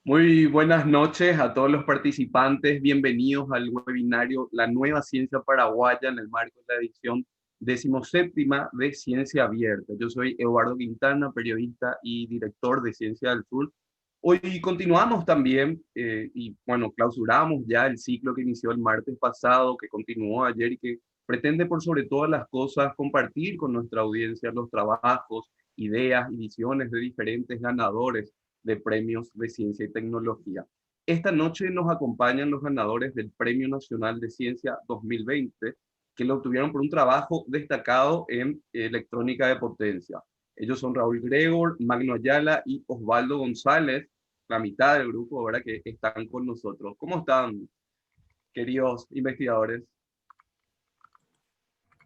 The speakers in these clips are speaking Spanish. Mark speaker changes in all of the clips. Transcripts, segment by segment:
Speaker 1: Muy buenas noches a todos los participantes. Bienvenidos al webinario La Nueva Ciencia Paraguaya en el marco de la edición 17ª de Ciencia Abierta. Yo soy Eduardo Quintana, periodista y director de Ciencia del Sur. Hoy continuamos también y bueno, clausuramos ya el ciclo que inició el martes pasado, que continuó ayer y que pretende por sobre todas las cosas compartir con nuestra audiencia los trabajos, ideas y visiones de diferentes ganadores de premios de ciencia y tecnología. Esta noche nos acompañan los ganadores del Premio Nacional de Ciencia 2020, que lo obtuvieron por un trabajo destacado en electrónica de potencia. Ellos son Raúl Gregor, Magno Ayala y Osvaldo González, la mitad del grupo ahora que están con nosotros. ¿Cómo están, queridos investigadores?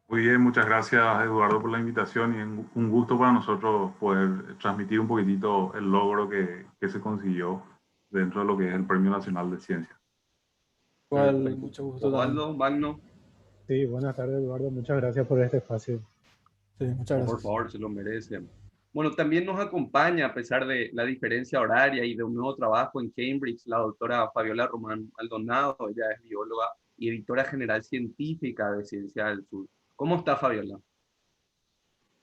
Speaker 2: Muy bien, muchas gracias Eduardo por la invitación y un gusto para nosotros poder transmitir un poquitito el logro que se consiguió dentro de lo que es el Premio Nacional de Ciencia.
Speaker 3: Igual,
Speaker 1: Perfecto.
Speaker 3: mucho gusto también.
Speaker 1: Osvaldo, Magno,
Speaker 4: Sí, buenas tardes Eduardo, muchas gracias por este espacio.
Speaker 3: Sí, muchas
Speaker 1: no, por
Speaker 3: gracias.
Speaker 1: favor, se lo merecen. Bueno, también nos acompaña, a pesar de la diferencia horaria y de un nuevo trabajo en Cambridge, la doctora Fabiola Román Maldonado. Ella es bióloga y editora general científica de Ciencia del Sur. ¿Cómo está, Fabiola?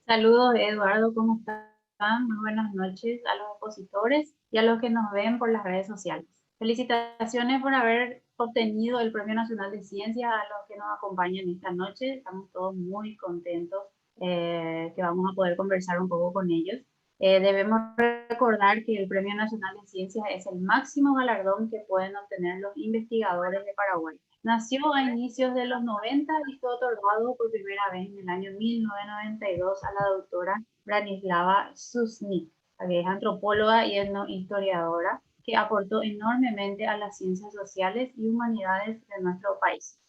Speaker 5: Saludos, Eduardo, ¿cómo están? Muy buenas noches a los expositores y a los que nos ven por las redes sociales. Felicitaciones por haber obtenido el Premio Nacional de Ciencia a los que nos acompañan esta noche. Estamos todos muy contentos que vamos a poder conversar un poco con ellos. Debemos recordar que el Premio Nacional de Ciencias es el máximo galardón que pueden obtener los investigadores de Paraguay. Nació a inicios de los 90 y fue otorgado por primera vez en el año 1992 a la doctora Branislava Susnik, que es antropóloga y etnohistoriadora, que aportó enormemente a las ciencias sociales y humanidades de nuestro país.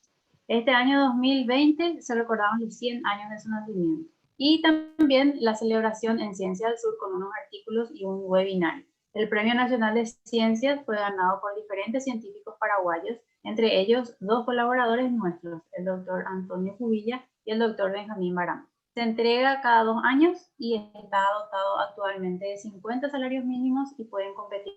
Speaker 5: Este año 2020 se recordaban los 100 años de su nacimiento y también la celebración en Ciencia del Sur con unos artículos y un webinar. El Premio Nacional de Ciencias fue ganado por diferentes científicos paraguayos, entre ellos dos colaboradores nuestros, el doctor Antonio Cubilla y el doctor Benjamín Barán. Se entrega cada 2 años y está dotado actualmente de 50 salarios mínimos y pueden competir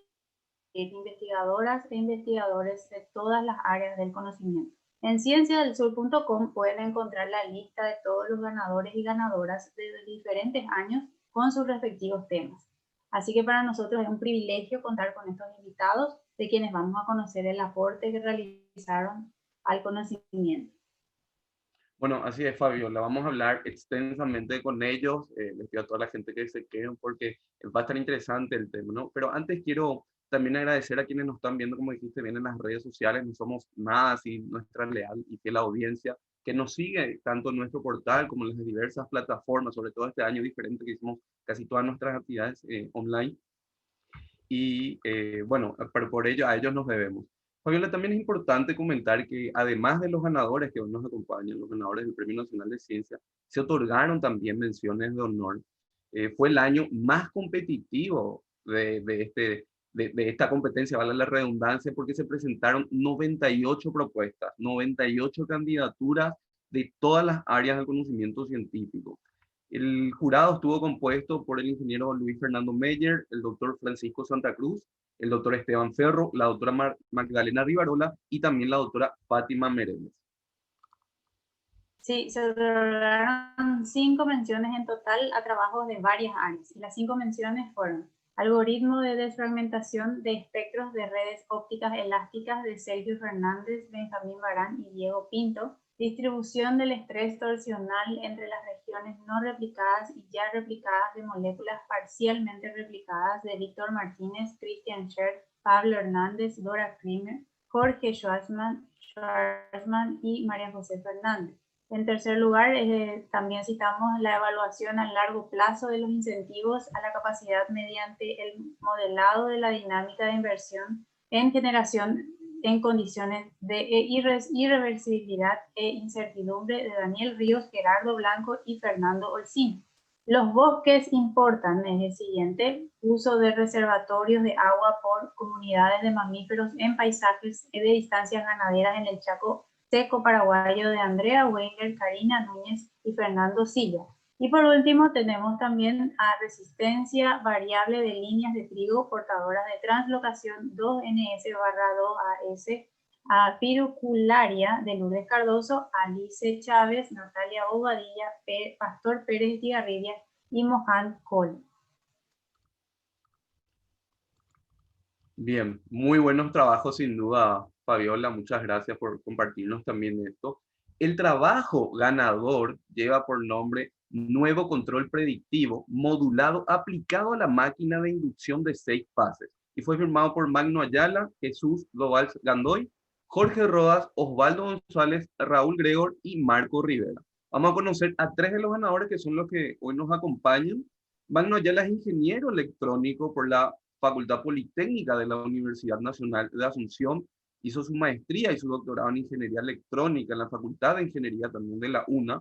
Speaker 5: investigadoras e investigadores de todas las áreas del conocimiento. En cienciadelsur.com pueden encontrar la lista de todos los ganadores y ganadoras de diferentes años con sus respectivos temas. Así que para nosotros es un privilegio contar con estos invitados de quienes vamos a conocer el aporte que realizaron al conocimiento.
Speaker 1: Bueno, así es, Fabiola. Vamos a hablar extensamente con ellos. Les pido a toda la gente que se queden porque va a estar interesante el tema, ¿no? Pero antes quiero también agradecer a quienes nos están viendo, como dijiste bien, en las redes sociales. No somos nada sin nuestra leal y fiel audiencia que nos sigue tanto en nuestro portal como en las diversas plataformas, sobre todo este año diferente que hicimos casi todas nuestras actividades online. Y bueno, por ello a ellos nos debemos. Fabiola, también es importante comentar que además de los ganadores que hoy nos acompañan, los ganadores del Premio Nacional de Ciencia, se otorgaron también menciones de honor. Fue el año más competitivo de esta competencia, vale la redundancia, porque se presentaron 98 propuestas, 98 candidaturas de todas las áreas del conocimiento científico. El jurado estuvo compuesto por el ingeniero Luis Fernando Meyer, el doctor Francisco Santa Cruz, el doctor Esteban Ferro, la doctora Magdalena Rivarola y también la doctora Fátima Mereles.
Speaker 5: Sí, se otorgaron 5 menciones en total a trabajos de varias áreas. Y las 5 menciones fueron algoritmo de desfragmentación de espectros de redes ópticas elásticas de Sergio Fernández, Benjamín Barán y Diego Pinto, distribución del estrés torsional entre las regiones no replicadas y ya replicadas de moléculas parcialmente replicadas de Víctor Martínez, Christian Scherr, Pablo Hernández, Dora Krimer, Jorge Schwarzman y María José Fernández. En tercer lugar, también citamos la evaluación a largo plazo de los incentivos a la capacidad mediante el modelado de la dinámica de inversión en generación en condiciones de irreversibilidad e incertidumbre de Daniel Ríos, Gerardo Blanco y Fernando Olcín. Los bosques importan, es el siguiente, uso de reservatorios de agua por comunidades de mamíferos en paisajes de distancias ganaderas en el Chaco seco paraguayo de Andrea Wenger, Karina Núñez y Fernando Silla. Y por último tenemos también a resistencia variable de líneas de trigo portadoras de translocación 2NS/2AS a pirocularia de Lourdes Cardoso, Alice Chávez, Natalia Bobadilla, Pastor Pérez Estigarribia y Mohan Cole.
Speaker 1: Bien, muy buenos trabajos sin duda, Fabiola. Muchas gracias por compartirnos también esto. El trabajo ganador lleva por nombre Nuevo Control Predictivo Modulado aplicado a la máquina de inducción de 6 fases y fue firmado por Magno Ayala, Jesús Dovals Gandoy, Jorge Rodas, Osvaldo González, Raúl Gregor y Marco Rivera. Vamos a conocer a 3 de los ganadores que son los que hoy nos acompañan. Magno Ayala es ingeniero electrónico por la Facultad Politécnica de la Universidad Nacional de Asunción, hizo su maestría y su doctorado en Ingeniería Electrónica en la Facultad de Ingeniería también de la UNA,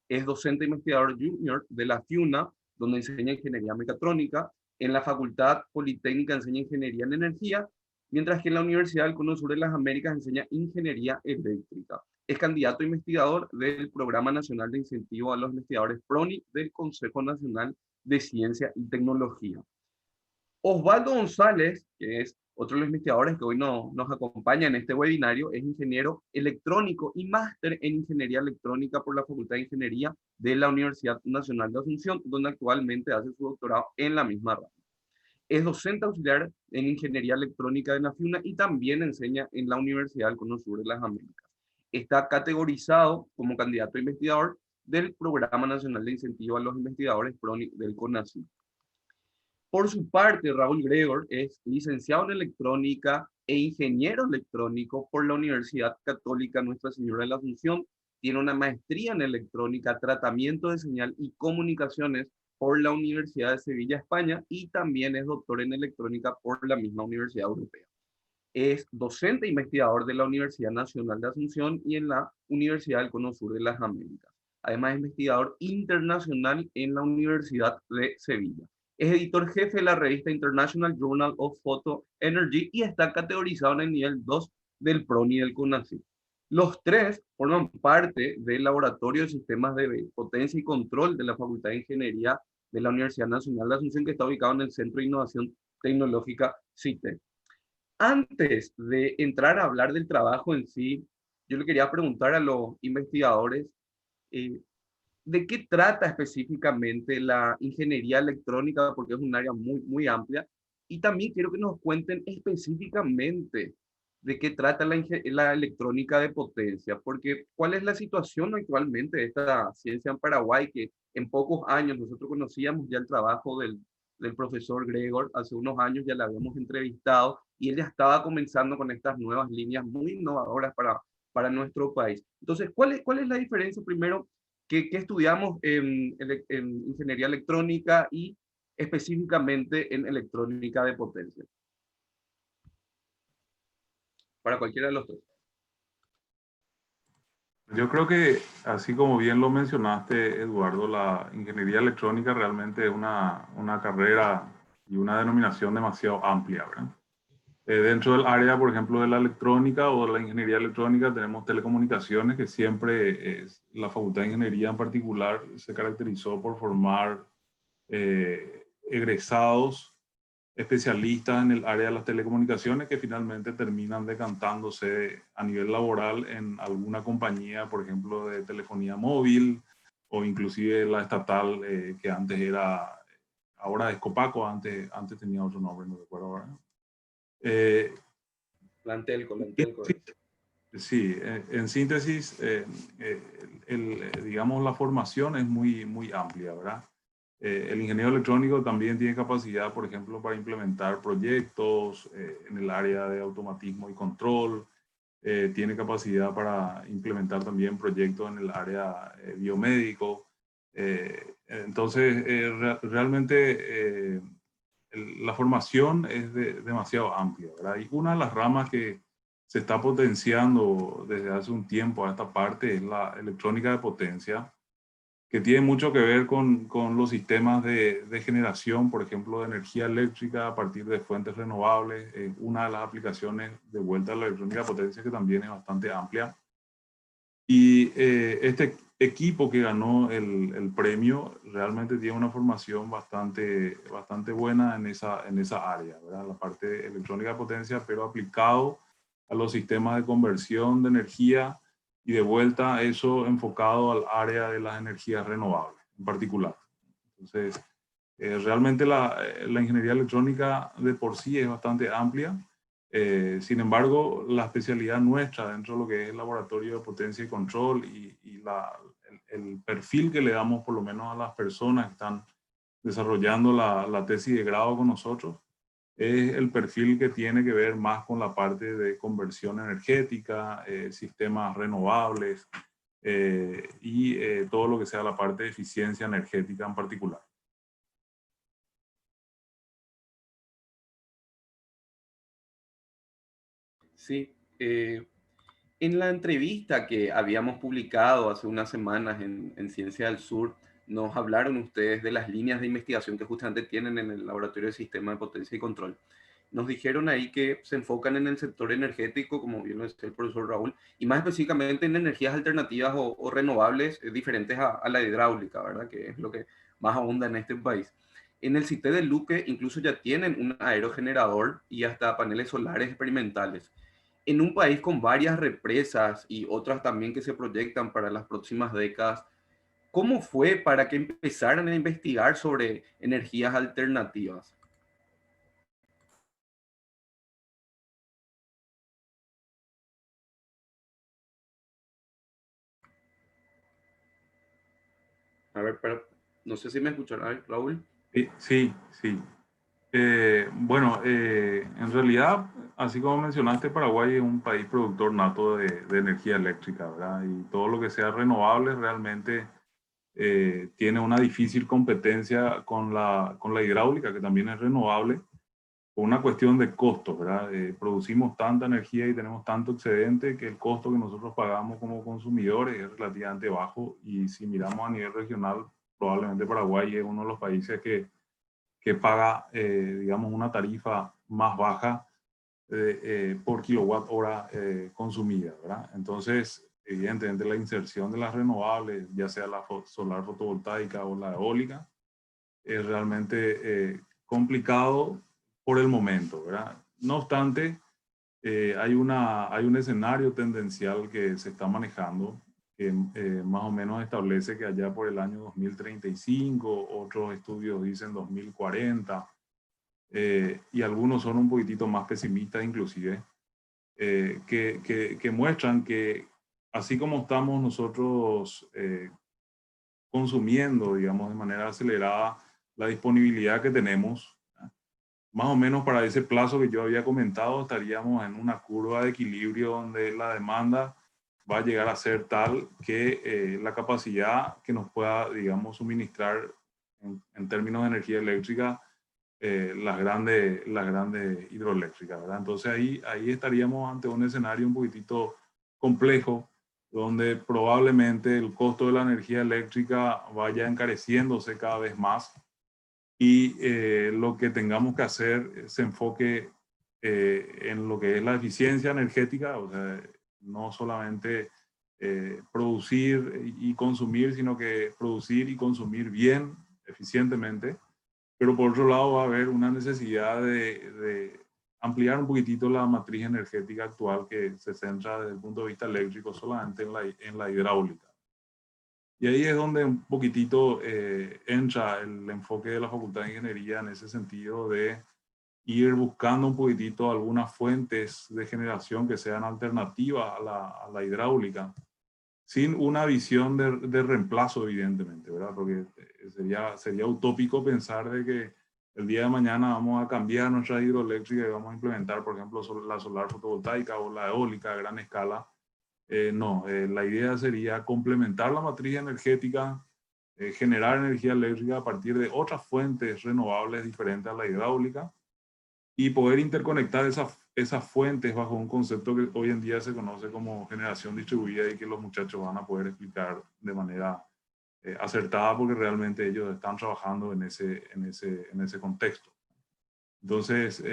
Speaker 1: es docente investigador junior de la FIUNA, donde enseña Ingeniería Mecatrónica, en la Facultad Politécnica enseña Ingeniería en Energía, mientras que en la Universidad del Cono Sur de las Américas enseña Ingeniería Eléctrica. Es candidato investigador del Programa Nacional de Incentivo a los Investigadores PRONI del Consejo Nacional de Ciencia y Tecnología. Osvaldo González, que es otro de los investigadores que hoy nos acompaña en este webinario, es ingeniero electrónico y máster en Ingeniería Electrónica por la Facultad de Ingeniería de la Universidad Nacional de Asunción, donde actualmente hace su doctorado en la misma rama. Es docente auxiliar en Ingeniería Electrónica de la FIUNA y también enseña en la Universidad del Cono Sur de las Américas. Está categorizado como candidato a investigador del Programa Nacional de Incentivo a los Investigadores PRONI del CONACYT. Por su parte, Raúl Gregor es licenciado en electrónica e ingeniero electrónico por la Universidad Católica Nuestra Señora de la Asunción. Tiene una maestría en electrónica, tratamiento de señal y comunicaciones por la Universidad de Sevilla, España, y también es doctor en electrónica por la misma Universidad Europea. Es docente e investigador de la Universidad Nacional de Asunción y en la Universidad del Cono Sur de las Américas. Además, es investigador internacional en la Universidad de Sevilla. Es editor jefe de la revista International Journal of Photo Energy y está categorizado en el nivel 2 del PRONI del CONACYT. Los 3 forman parte del Laboratorio de Sistemas de Potencia y Control de la Facultad de Ingeniería de la Universidad Nacional de Asunción, que está ubicado en el Centro de Innovación Tecnológica CITEC. Antes de entrar a hablar del trabajo en sí, yo le quería preguntar a los investigadores ¿de qué trata específicamente la ingeniería electrónica? Porque es un área muy amplia. Y también quiero que nos cuenten específicamente de qué trata la electrónica de potencia, porque cuál es la situación actualmente de esta ciencia en Paraguay, que en pocos años nosotros conocíamos ya el trabajo del profesor Gregor, hace unos años ya la habíamos entrevistado y él ya estaba comenzando con estas nuevas líneas muy innovadoras para nuestro país. Entonces, ¿cuál es la diferencia primero que estudiamos en ingeniería electrónica y específicamente en electrónica de potencia? Para cualquiera de los dos.
Speaker 2: Yo creo que, así como bien lo mencionaste, Eduardo, la ingeniería electrónica realmente es una carrera y una denominación demasiado amplia, ¿verdad? Dentro del área, por ejemplo, de la electrónica o de la ingeniería electrónica, tenemos telecomunicaciones, que siempre la Facultad de Ingeniería en particular se caracterizó por formar egresados especialistas en el área de las telecomunicaciones que finalmente terminan decantándose a nivel laboral en alguna compañía, por ejemplo, de telefonía móvil o inclusive la estatal que antes era, ahora es Copaco, antes tenía otro nombre, no recuerdo ahora.
Speaker 1: Lantelco.
Speaker 2: Sí, en síntesis, digamos, la formación es muy amplia, ¿verdad? El ingeniero electrónico también tiene capacidad, por ejemplo, para implementar proyectos en el área de automatismo y control. Tiene capacidad para implementar también proyectos en el área biomédico. Entonces, realmente la formación es demasiado amplia, ¿verdad? Y una de las ramas que se está potenciando desde hace un tiempo a esta parte es la electrónica de potencia, que tiene mucho que ver con los sistemas de generación, por ejemplo, de energía eléctrica a partir de fuentes renovables. Una de las aplicaciones de vuelta a la electrónica de potencia que también es bastante amplia. Y este equipo que ganó el premio realmente tiene una formación bastante buena en esa área, ¿verdad? La parte electrónica de potencia, pero aplicado a los sistemas de conversión de energía y de vuelta eso enfocado al área de las energías renovables en particular. Entonces, realmente la ingeniería electrónica de por sí es bastante amplia. Sin embargo, la especialidad nuestra dentro de lo que es el laboratorio de potencia y control y el perfil que le damos por lo menos a las personas que están desarrollando la tesis de grado con nosotros, es el perfil que tiene que ver más con la parte de conversión energética, sistemas renovables y todo lo que sea la parte de eficiencia energética en particular.
Speaker 1: Sí, en la entrevista que habíamos publicado hace unas semanas en Ciencia del Sur, nos hablaron ustedes de las líneas de investigación que justamente tienen en el Laboratorio de Sistema de Potencia y Control. Nos dijeron ahí que se enfocan en el sector energético, como bien lo decía el profesor Raúl, y más específicamente en energías alternativas o renovables diferentes a la hidráulica, ¿verdad? Que es lo que más abunda en este país. En el CITE de Luque incluso ya tienen un aerogenerador y hasta paneles solares experimentales. En un país con varias represas y otras también que se proyectan para las próximas décadas, ¿cómo fue para que empezaran a investigar sobre energías alternativas? A ver, pero no sé si me escuchará, Raúl.
Speaker 2: Sí, sí. Bueno, en realidad, así como mencionaste, Paraguay es un país productor nato de energía eléctrica, ¿verdad? Y todo lo que sea renovable realmente tiene una difícil competencia con la hidráulica, que también es renovable, por una cuestión de costos, ¿verdad? Producimos tanta energía y tenemos tanto excedente que el costo que nosotros pagamos como consumidores es relativamente bajo, y si miramos a nivel regional, probablemente Paraguay es uno de los países que paga, digamos, una tarifa más baja por kilowatt hora consumida, ¿verdad? Entonces, evidentemente la inserción de las renovables, ya sea la solar fotovoltaica o la eólica, es realmente complicado por el momento, ¿verdad? No obstante, hay un escenario tendencial que se está manejando que más o menos establece que allá por el año 2035, otros estudios dicen 2040, y algunos son un poquitito más pesimistas inclusive, que muestran que así como estamos nosotros consumiendo, digamos, de manera acelerada la disponibilidad que tenemos, más o menos para ese plazo que yo había comentado, estaríamos en una curva de equilibrio donde la demanda va a llegar a ser tal que la capacidad que nos pueda, digamos, suministrar en términos de energía eléctrica las grandes hidroeléctricas, ¿verdad? Entonces ahí estaríamos ante un escenario un poquitito complejo, donde probablemente el costo de la energía eléctrica vaya encareciéndose cada vez más, y lo que tengamos que hacer se enfoque en lo que es la eficiencia energética, o sea, no solamente producir y consumir, sino que producir y consumir bien, eficientemente. Pero por otro lado va a haber una necesidad de ampliar un poquitito la matriz energética actual, que se centra desde el punto de vista eléctrico solamente en la hidráulica. Y ahí es donde un poquitito entra el enfoque de la Facultad de Ingeniería en ese sentido, de ir buscando un poquitito algunas fuentes de generación que sean alternativas a la hidráulica, sin una visión de reemplazo, evidentemente, ¿verdad? Porque sería utópico pensar de que el día de mañana vamos a cambiar nuestra hidroeléctrica y vamos a implementar, por ejemplo, la solar fotovoltaica o la eólica a gran escala. No, la idea sería complementar la matriz energética, generar energía eléctrica a partir de otras fuentes renovables diferentes a la hidráulica, y poder interconectar esas fuentes bajo un concepto que hoy en día se conoce como generación distribuida, y que los muchachos van a poder explicar de manera acertada, porque realmente ellos están trabajando en ese contexto. Entonces,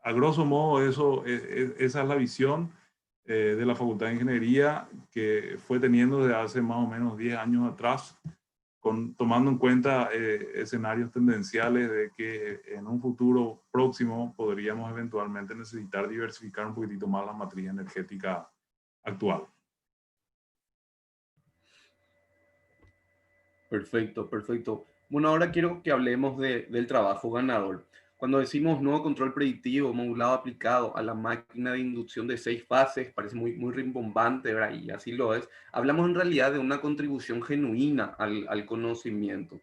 Speaker 2: a grosso modo, esa es la visión. de la Facultad de Ingeniería, que fue teniendo desde hace más o menos 10 años atrás, tomando en cuenta escenarios tendenciales de que en un futuro próximo podríamos eventualmente necesitar diversificar un poquitito más la matriz energética actual.
Speaker 1: Perfecto, perfecto. Bueno, ahora quiero que hablemos del trabajo ganador. Cuando decimos nuevo control predictivo modulado aplicado a la máquina de inducción de 6 fases, parece muy rimbombante, ¿verdad? Y así lo es. Hablamos en realidad de una contribución genuina al conocimiento.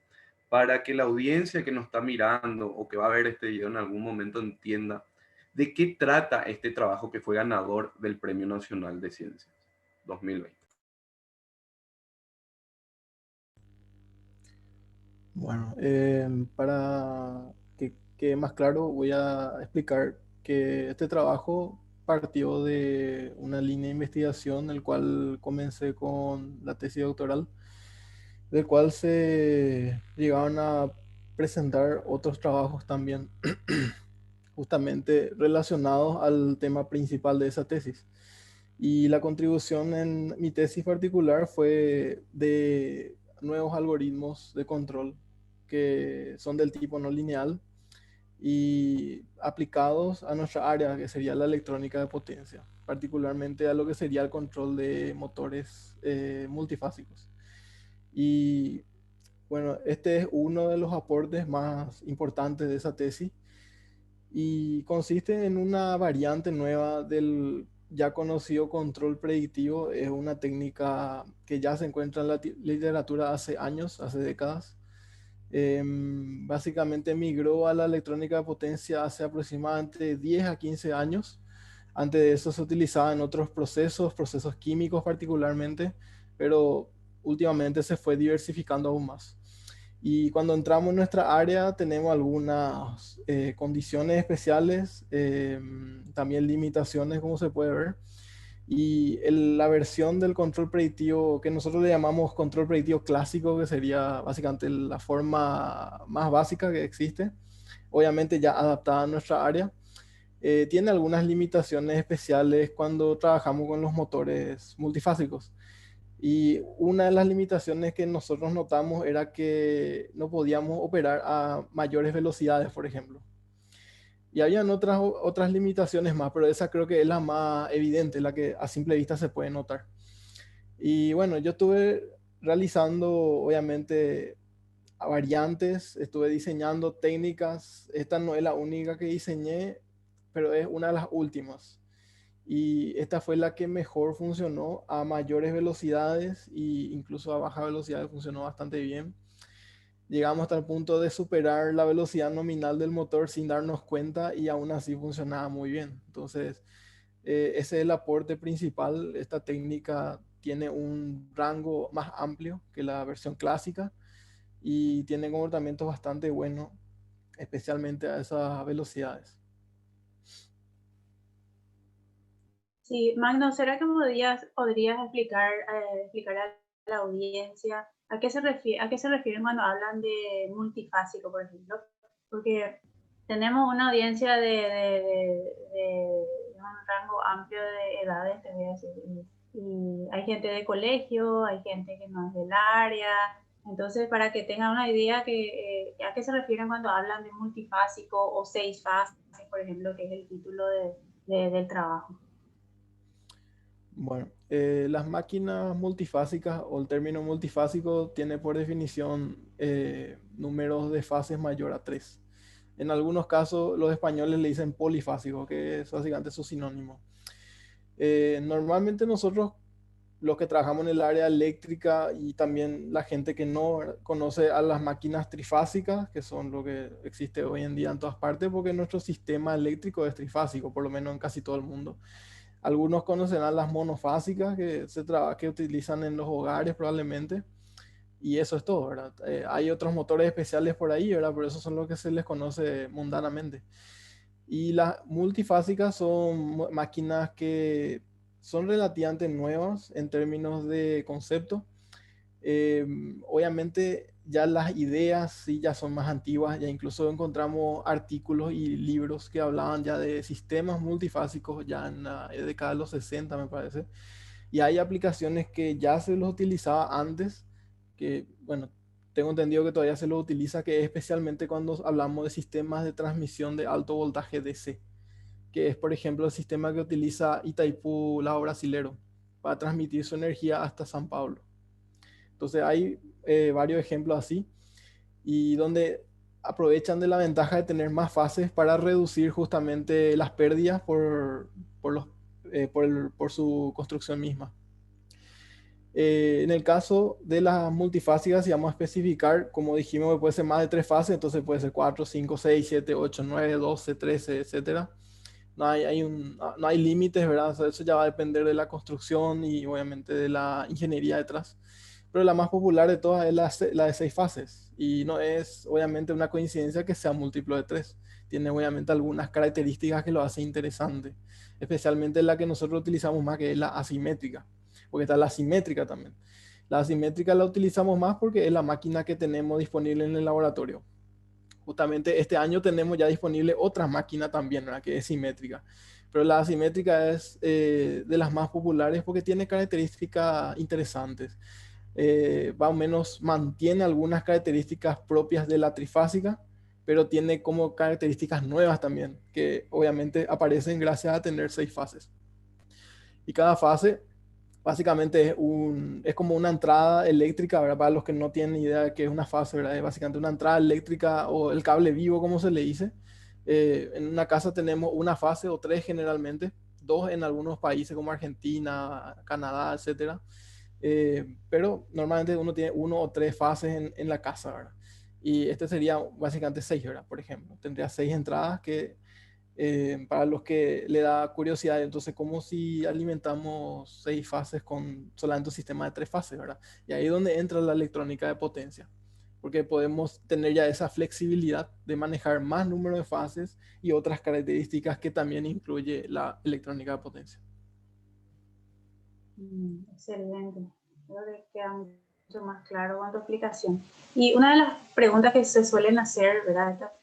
Speaker 1: Para que la audiencia que nos está mirando o que va a ver este video en algún momento entienda de qué trata este trabajo que fue ganador del Premio Nacional de Ciencias 2020.
Speaker 3: Bueno, para que quede más claro, voy a explicar que este trabajo partió de una línea de investigación, el cual comencé con la tesis doctoral, del cual se llegaron a presentar otros trabajos también, justamente relacionados al tema principal de esa tesis. Y la contribución en mi tesis particular fue de nuevos algoritmos de control que son del tipo no lineal y aplicados a nuestra área, que sería la electrónica de potencia, particularmente a lo que sería el control de motores multifásicos. Y bueno, este es uno de los aportes más importantes de esa tesis y consiste en una variante nueva del ya conocido control predictivo. Es una técnica que ya se encuentra en la literatura hace años, hace décadas. Básicamente migró a la electrónica de potencia hace aproximadamente 10 a 15 años. Antes de eso se utilizaba en otros procesos químicos particularmente, pero últimamente se fue diversificando aún más. Y cuando entramos en nuestra área tenemos algunas condiciones especiales, también limitaciones, como se puede ver. Y la versión del control predictivo que nosotros le llamamos control predictivo clásico, que sería básicamente la forma más básica que existe, obviamente ya adaptada a nuestra área, tiene algunas limitaciones especiales cuando trabajamos con los motores multifásicos. Y una de las limitaciones que nosotros notamos era que no podíamos operar a mayores velocidades, por ejemplo. Y habían otras limitaciones más, pero esa creo que es la más evidente, la que a simple vista se puede notar. Y bueno, yo estuve realizando, obviamente, variantes, estuve diseñando técnicas. Esta no es la única que diseñé, pero es una de las últimas. Y esta fue la que mejor funcionó a mayores velocidades e incluso a baja velocidad funcionó bastante bien. Llegamos hasta el punto de superar la velocidad nominal del motor sin darnos cuenta y aún así funcionaba muy bien. Entonces, ese es el aporte principal. Esta técnica tiene un rango más amplio que la versión clásica y tiene comportamientos bastante buenos, especialmente a esas velocidades.
Speaker 5: Sí, Magno, ¿será que podrías explicar a la audiencia a qué se refieren cuando hablan de multifásico, por ejemplo? Porque tenemos una audiencia de un rango amplio de edades, te voy a decir, y hay gente de colegio, hay gente que no es del área. Entonces, para que tengan una idea a qué se refieren cuando hablan de multifásico o 6 fases, por ejemplo, que es el título del trabajo.
Speaker 3: Bueno, las máquinas multifásicas o el término multifásico tiene por definición números de fases mayor a 3. En algunos casos los españoles le dicen polifásico, que es básicamente su sinónimo. Normalmente nosotros, los que trabajamos en el área eléctrica y también la gente que no conoce a las máquinas trifásicas, que son lo que existe hoy en día en todas partes, porque nuestro sistema eléctrico es trifásico, por lo menos en casi todo el mundo. Algunos conocerán las monofásicas que utilizan en los hogares probablemente. Y eso es todo, ¿verdad? Hay otros motores especiales por ahí, ¿verdad? Pero esos son los que se les conoce mundanamente. Y las multifásicas son máquinas que son relativamente nuevas en términos de concepto. Obviamente ya las ideas sí ya son más antiguas, ya incluso encontramos artículos y libros que hablaban ya de sistemas multifásicos ya en la década de los 60 me parece, y hay aplicaciones que ya se los utilizaba antes, que bueno, tengo entendido que todavía se los utiliza, que es especialmente cuando hablamos de sistemas de transmisión de alto voltaje DC, que es por ejemplo el sistema que utiliza Itaipú Lao Brasilero para transmitir su energía hasta San Pablo. Entonces hay varios ejemplos así, y donde aprovechan de la ventaja de tener más fases para reducir justamente las pérdidas por su construcción misma. En el caso de las multifásicas, si vamos a especificar, como dijimos, que puede ser más de 3 fases, entonces puede ser 4, 5, 6, 7, 8, 9, 12, 13, etcétera. No hay límites, ¿verdad? O sea, eso ya va a depender de la construcción y obviamente de la ingeniería detrás. Pero la más popular de todas es la de 6 fases. Y no es obviamente una coincidencia que sea múltiplo de 3. Tiene obviamente algunas características que lo hacen interesante. Especialmente la que nosotros utilizamos más, que es la asimétrica. Porque está la asimétrica también. La asimétrica la utilizamos más porque es la máquina que tenemos disponible en el laboratorio. Justamente este año tenemos ya disponible otra máquina también, ¿verdad? Que es simétrica. Pero la asimétrica es de las más populares porque tiene características interesantes. Más o menos mantiene algunas características propias de la trifásica, pero tiene como características nuevas también, que obviamente aparecen gracias a tener 6 fases. Y cada fase básicamente es como una entrada eléctrica, ¿verdad? Para los que no tienen idea de qué es una fase, ¿verdad? Es básicamente una entrada eléctrica o el cable vivo, como se le dice. En una casa tenemos una fase o 3 generalmente, 2 en algunos países como Argentina, Canadá, etcétera. Pero normalmente uno tiene 1 o 3 fases en la casa, ¿verdad? Y este sería básicamente 6, ¿verdad? Por ejemplo, tendría 6 entradas que para los que le da curiosidad, entonces, ¿cómo si alimentamos 6 fases con solamente un sistema de 3 fases, ¿verdad? Y ahí es donde entra la electrónica de potencia, porque podemos tener ya esa flexibilidad de manejar más número de fases y otras características que también incluye la electrónica de potencia.
Speaker 5: Excelente. Creo que queda mucho más claro con tu explicación. Y una de las preguntas que se suelen hacer, ¿verdad? Esta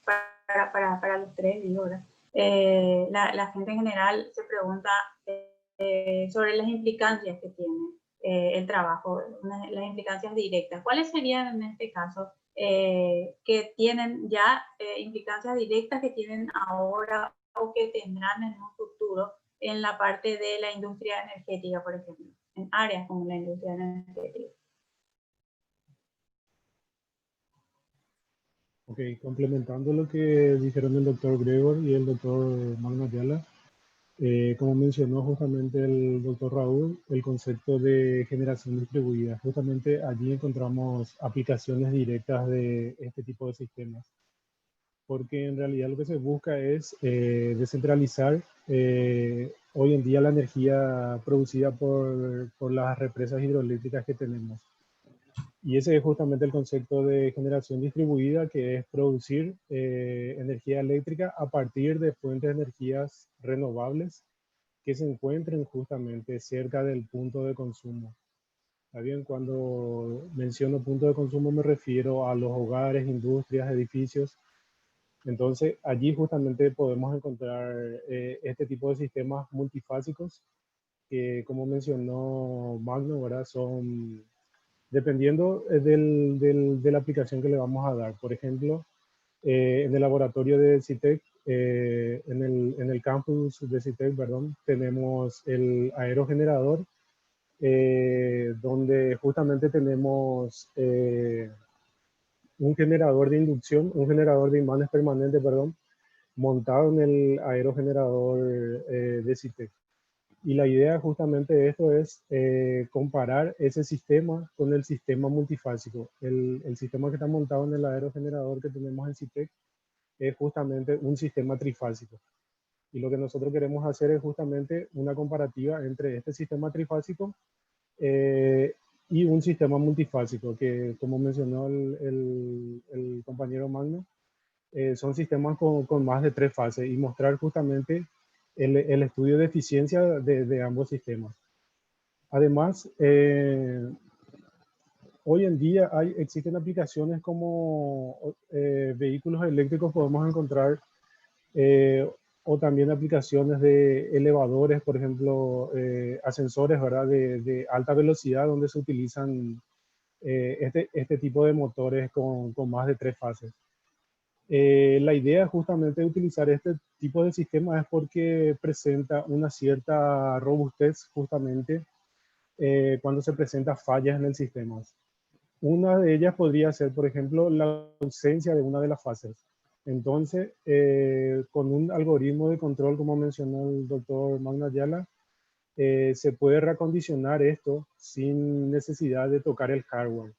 Speaker 5: para los tres, digo, ¿verdad? La gente en general se pregunta sobre las implicancias que tiene el trabajo, las implicancias directas. ¿Cuáles serían en este caso que tienen ya implicancias directas que tienen ahora o que tendrán en un futuro en la parte de la industria energética, por ejemplo, en áreas como la industria energética?
Speaker 4: Ok, complementando lo que dijeron el doctor Gregor y el doctor Magno Ayala, como mencionó justamente el doctor Raúl, el concepto de generación distribuida. Justamente allí encontramos aplicaciones directas de este tipo de sistemas, porque en realidad lo que se busca es descentralizar hoy en día la energía producida por las represas hidroeléctricas que tenemos. Y ese es justamente el concepto de generación distribuida, que es producir energía eléctrica a partir de fuentes de energías renovables que se encuentren justamente cerca del punto de consumo. ¿Está bien? Cuando menciono punto de consumo me refiero a los hogares, industrias, edificios. Entonces allí justamente podemos encontrar este tipo de sistemas multifásicos que, como mencionó Magno, ¿verdad? Son dependiendo de la aplicación que le vamos a dar. Por ejemplo, en el laboratorio de CITEC, en el campus de CITEC, perdón, tenemos el aerogenerador, donde justamente tenemos un generador de inducción, un generador de imanes permanente, perdón, montado en el aerogenerador de CITEC. Y la idea justamente de esto es comparar ese sistema con el sistema multifásico. El sistema que está montado en el aerogenerador que tenemos en CITEC es justamente un sistema trifásico. Y lo que nosotros queremos hacer es justamente una comparativa entre este sistema trifásico y un sistema multifásico, que como mencionó el compañero Magno, son sistemas con más de 3 fases, y mostrar justamente el estudio de eficiencia de ambos sistemas. Además, Hoy en día existen aplicaciones como vehículos eléctricos, podemos encontrar, eh, o también aplicaciones de elevadores, por ejemplo, ascensores, ¿verdad? De alta velocidad, donde se utilizan este tipo de motores con más de 3 fases. La idea justamente de utilizar este tipo de sistema es porque presenta una cierta robustez justamente cuando se presentan fallas en el sistema. Una de ellas podría ser, por ejemplo, la ausencia de una de las fases. Entonces, con un algoritmo de control, como mencionó el doctor Magno Ayala, se puede reacondicionar esto sin necesidad de tocar el hardware.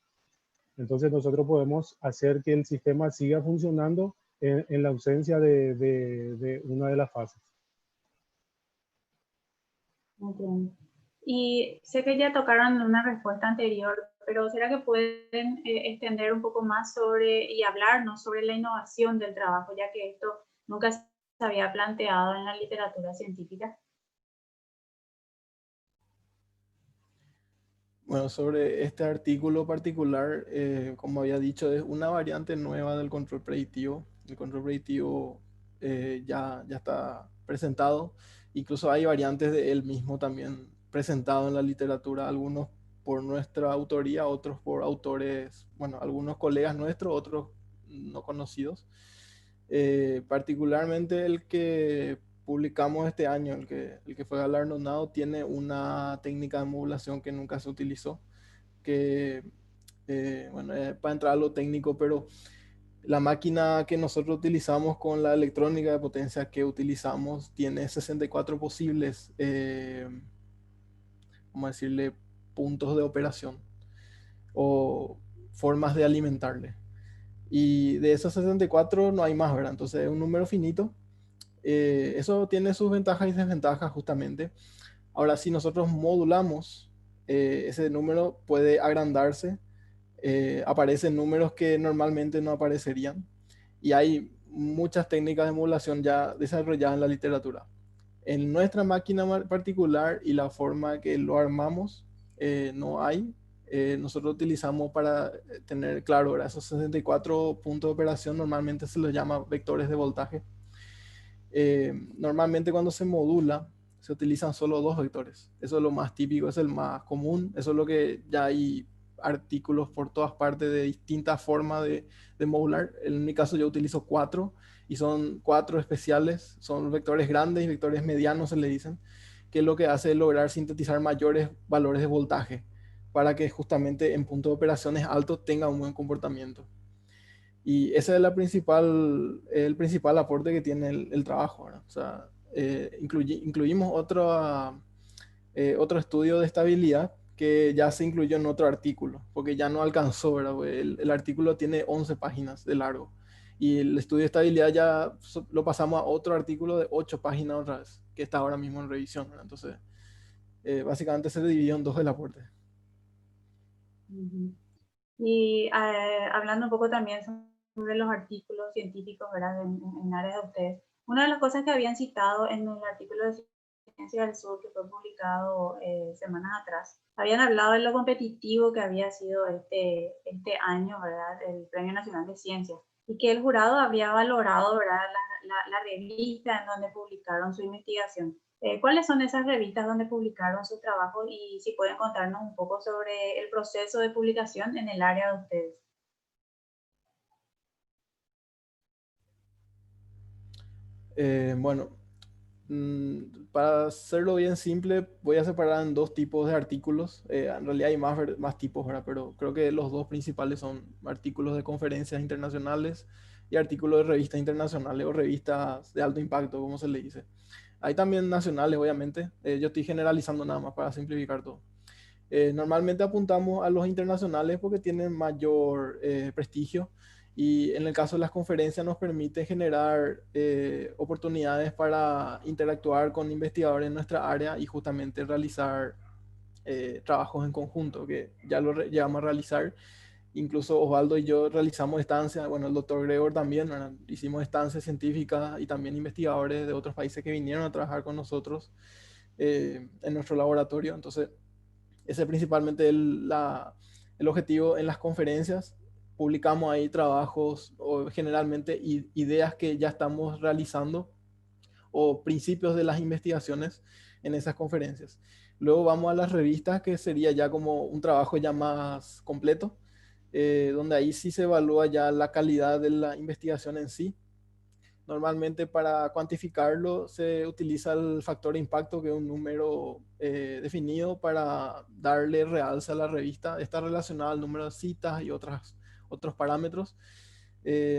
Speaker 4: Entonces, nosotros podemos hacer que el sistema siga funcionando en la ausencia de una de las fases.
Speaker 5: Entiendo. Y sé que ya tocaron una respuesta anterior, pero ¿será que pueden extender un poco más sobre y hablarnos sobre la innovación del trabajo, ya que esto nunca se había planteado en la literatura científica?
Speaker 3: Bueno, sobre este artículo particular, como había dicho, es una variante nueva del control predictivo. El control predictivo ya está presentado. Incluso hay variantes de él mismo también presentado en la literatura, algunos por nuestra autoría, otros por autores, bueno, algunos colegas nuestros, otros no conocidos. Particularmente el que publicamos este año, el que fue galardonado, tiene una técnica de modulación que nunca se utilizó, que, bueno, para entrar a lo técnico, pero la máquina que nosotros utilizamos con la electrónica de potencia que utilizamos tiene 64 posibles, vamos a decirle, puntos de operación o formas de alimentarle. Y de esos 64 no hay más, ¿verdad? Entonces es un número finito. Eso tiene sus ventajas y desventajas justamente. Ahora, si nosotros modulamos, ese número puede agrandarse, aparecen números que normalmente no aparecerían y hay muchas técnicas de modulación ya desarrolladas en la literatura. En nuestra máquina particular y la forma que lo armamos, no hay. Nosotros utilizamos para tener claro, ¿verdad? Esos 64 puntos de operación normalmente se los llama vectores de voltaje. Normalmente cuando se modula se utilizan solo dos vectores. Eso es lo más típico, es el más común. Eso es lo que ya hay artículos por todas partes de distintas formas de modular. En mi caso yo utilizo cuatro y son cuatro especiales. Son vectores grandes y vectores medianos se le dicen, que lo que hace es lograr sintetizar mayores valores de voltaje para que justamente en puntos de operaciones altos tenga un buen comportamiento. Y ese es el principal aporte que tiene el trabajo, ¿verdad? O sea, incluimos otro estudio de estabilidad que ya se incluyó en otro artículo, porque ya no alcanzó, ¿verdad? El artículo tiene 11 páginas de largo y el estudio de estabilidad ya lo pasamos a otro artículo de 8 páginas otra vez, que está ahora mismo en revisión, ¿verdad? Entonces, básicamente se dividió en dos el aporte.
Speaker 5: Y hablando un poco también sobre los artículos científicos, ¿verdad? En áreas de ustedes. Una de las cosas que habían citado en el artículo de Ciencia del Sur que fue publicado semanas atrás, habían hablado de lo competitivo que había sido este año, ¿verdad? El Premio Nacional de Ciencias. Y que el jurado había valorado, ¿verdad? La revista en donde publicaron su investigación. ¿Cuáles son esas revistas donde publicaron su trabajo y si pueden contarnos un poco sobre el proceso de publicación en el área de ustedes?
Speaker 3: Bueno, para hacerlo bien simple, voy a separar en dos tipos de artículos. En realidad hay más tipos, ¿verdad? Pero creo que los dos principales son artículos de conferencias internacionales y artículos de revistas internacionales o revistas de alto impacto, como se le dice. Hay también nacionales, obviamente. Yo estoy generalizando nada más para simplificar todo. Normalmente apuntamos a los internacionales porque tienen mayor prestigio y en el caso de las conferencias nos permite generar oportunidades para interactuar con investigadores en nuestra área y justamente realizar trabajos en conjunto que ya lo llegamos a realizar. Incluso Osvaldo y yo realizamos estancias, bueno, el doctor Gregor también, ¿verdad? Hicimos estancias científicas y también investigadores de otros países que vinieron a trabajar con nosotros en nuestro laboratorio. Entonces, ese es principalmente El objetivo en las conferencias, publicamos ahí trabajos o generalmente ideas que ya estamos realizando o principios de las investigaciones en esas conferencias. Luego vamos a las revistas, que sería ya como un trabajo ya más completo, donde ahí sí se evalúa ya la calidad de la investigación en sí. Normalmente para cuantificarlo se utiliza el factor de impacto, que es un número definido para darle realce a la revista. Está relacionado al número de citas y otros parámetros.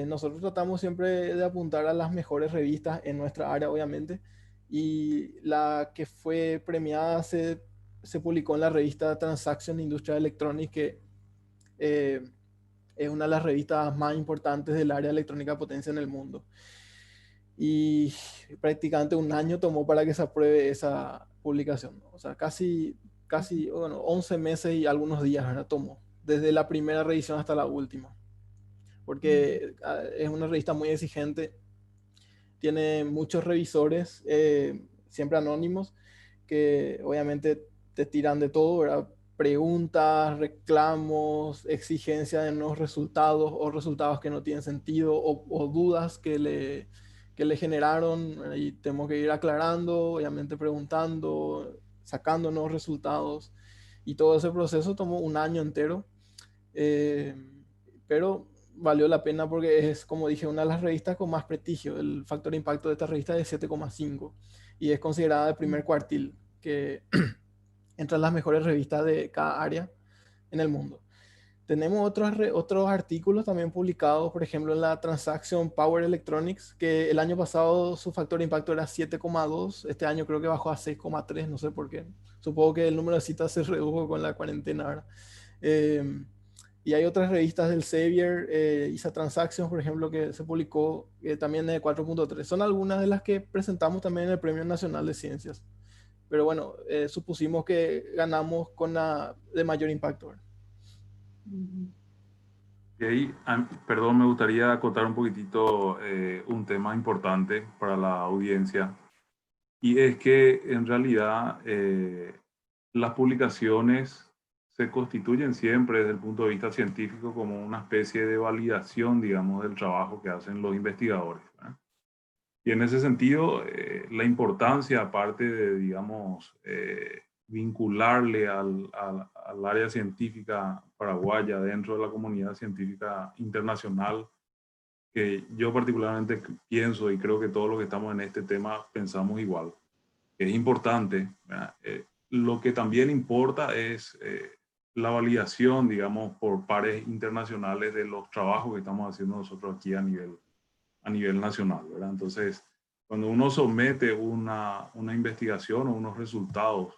Speaker 3: Nosotros tratamos siempre de apuntar a las mejores revistas en nuestra área, obviamente, y la que fue premiada se publicó en la revista Transaction Industrial Electronics, que eh, es una de las revistas más importantes del área electrónica de potencia en el mundo. Y prácticamente un año tomó para que se apruebe esa publicación, ¿no? O sea, casi bueno, 11 meses y algunos días, ¿verdad? Tomó, desde la primera revisión hasta la última, porque es una revista muy exigente, tiene muchos revisores, siempre anónimos, que obviamente te tiran de todo, ¿verdad? Preguntas, reclamos, exigencia de nuevos resultados o resultados que no tienen sentido o dudas que le generaron, y tenemos que ir aclarando, obviamente preguntando, sacando nuevos resultados, y todo ese proceso tomó un año entero, eh, pero valió la pena porque es, como dije, una de las revistas con más prestigio. El factor de impacto de esta revista es 7,5 y es considerada el primer cuartil, que entre las mejores revistas de cada área en el mundo. Tenemos otros artículos también publicados, por ejemplo, en la Transaction Power Electronics, que el año pasado su factor de impacto era 7,2, este año creo que bajó a 6,3, no sé por qué. Supongo que el número de citas se redujo con la cuarentena ahora. Y hay otras revistas del Xavier, ISA Transactions, por ejemplo, que se publicó también de 4,3. Son algunas de las que presentamos también en el Premio Nacional de Ciencias. Pero bueno, supusimos que ganamos con la de mayor impacto, ¿verdad?
Speaker 2: Y ahí, perdón, me gustaría acotar un poquitito un tema importante para la audiencia, y es que en realidad las publicaciones se constituyen siempre desde el punto de vista científico como una especie de validación, digamos, del trabajo que hacen los investigadores, ¿verdad? Y en ese sentido, la importancia, aparte de, digamos, vincularle al área científica paraguaya dentro de la comunidad científica internacional, que yo particularmente pienso y creo que todos los que estamos en este tema pensamos igual, es importante, ¿verdad? Lo que también importa es la validación, digamos, por pares internacionales de los trabajos que estamos haciendo nosotros aquí a nivel nacional, ¿verdad? Entonces, cuando uno somete una investigación o unos resultados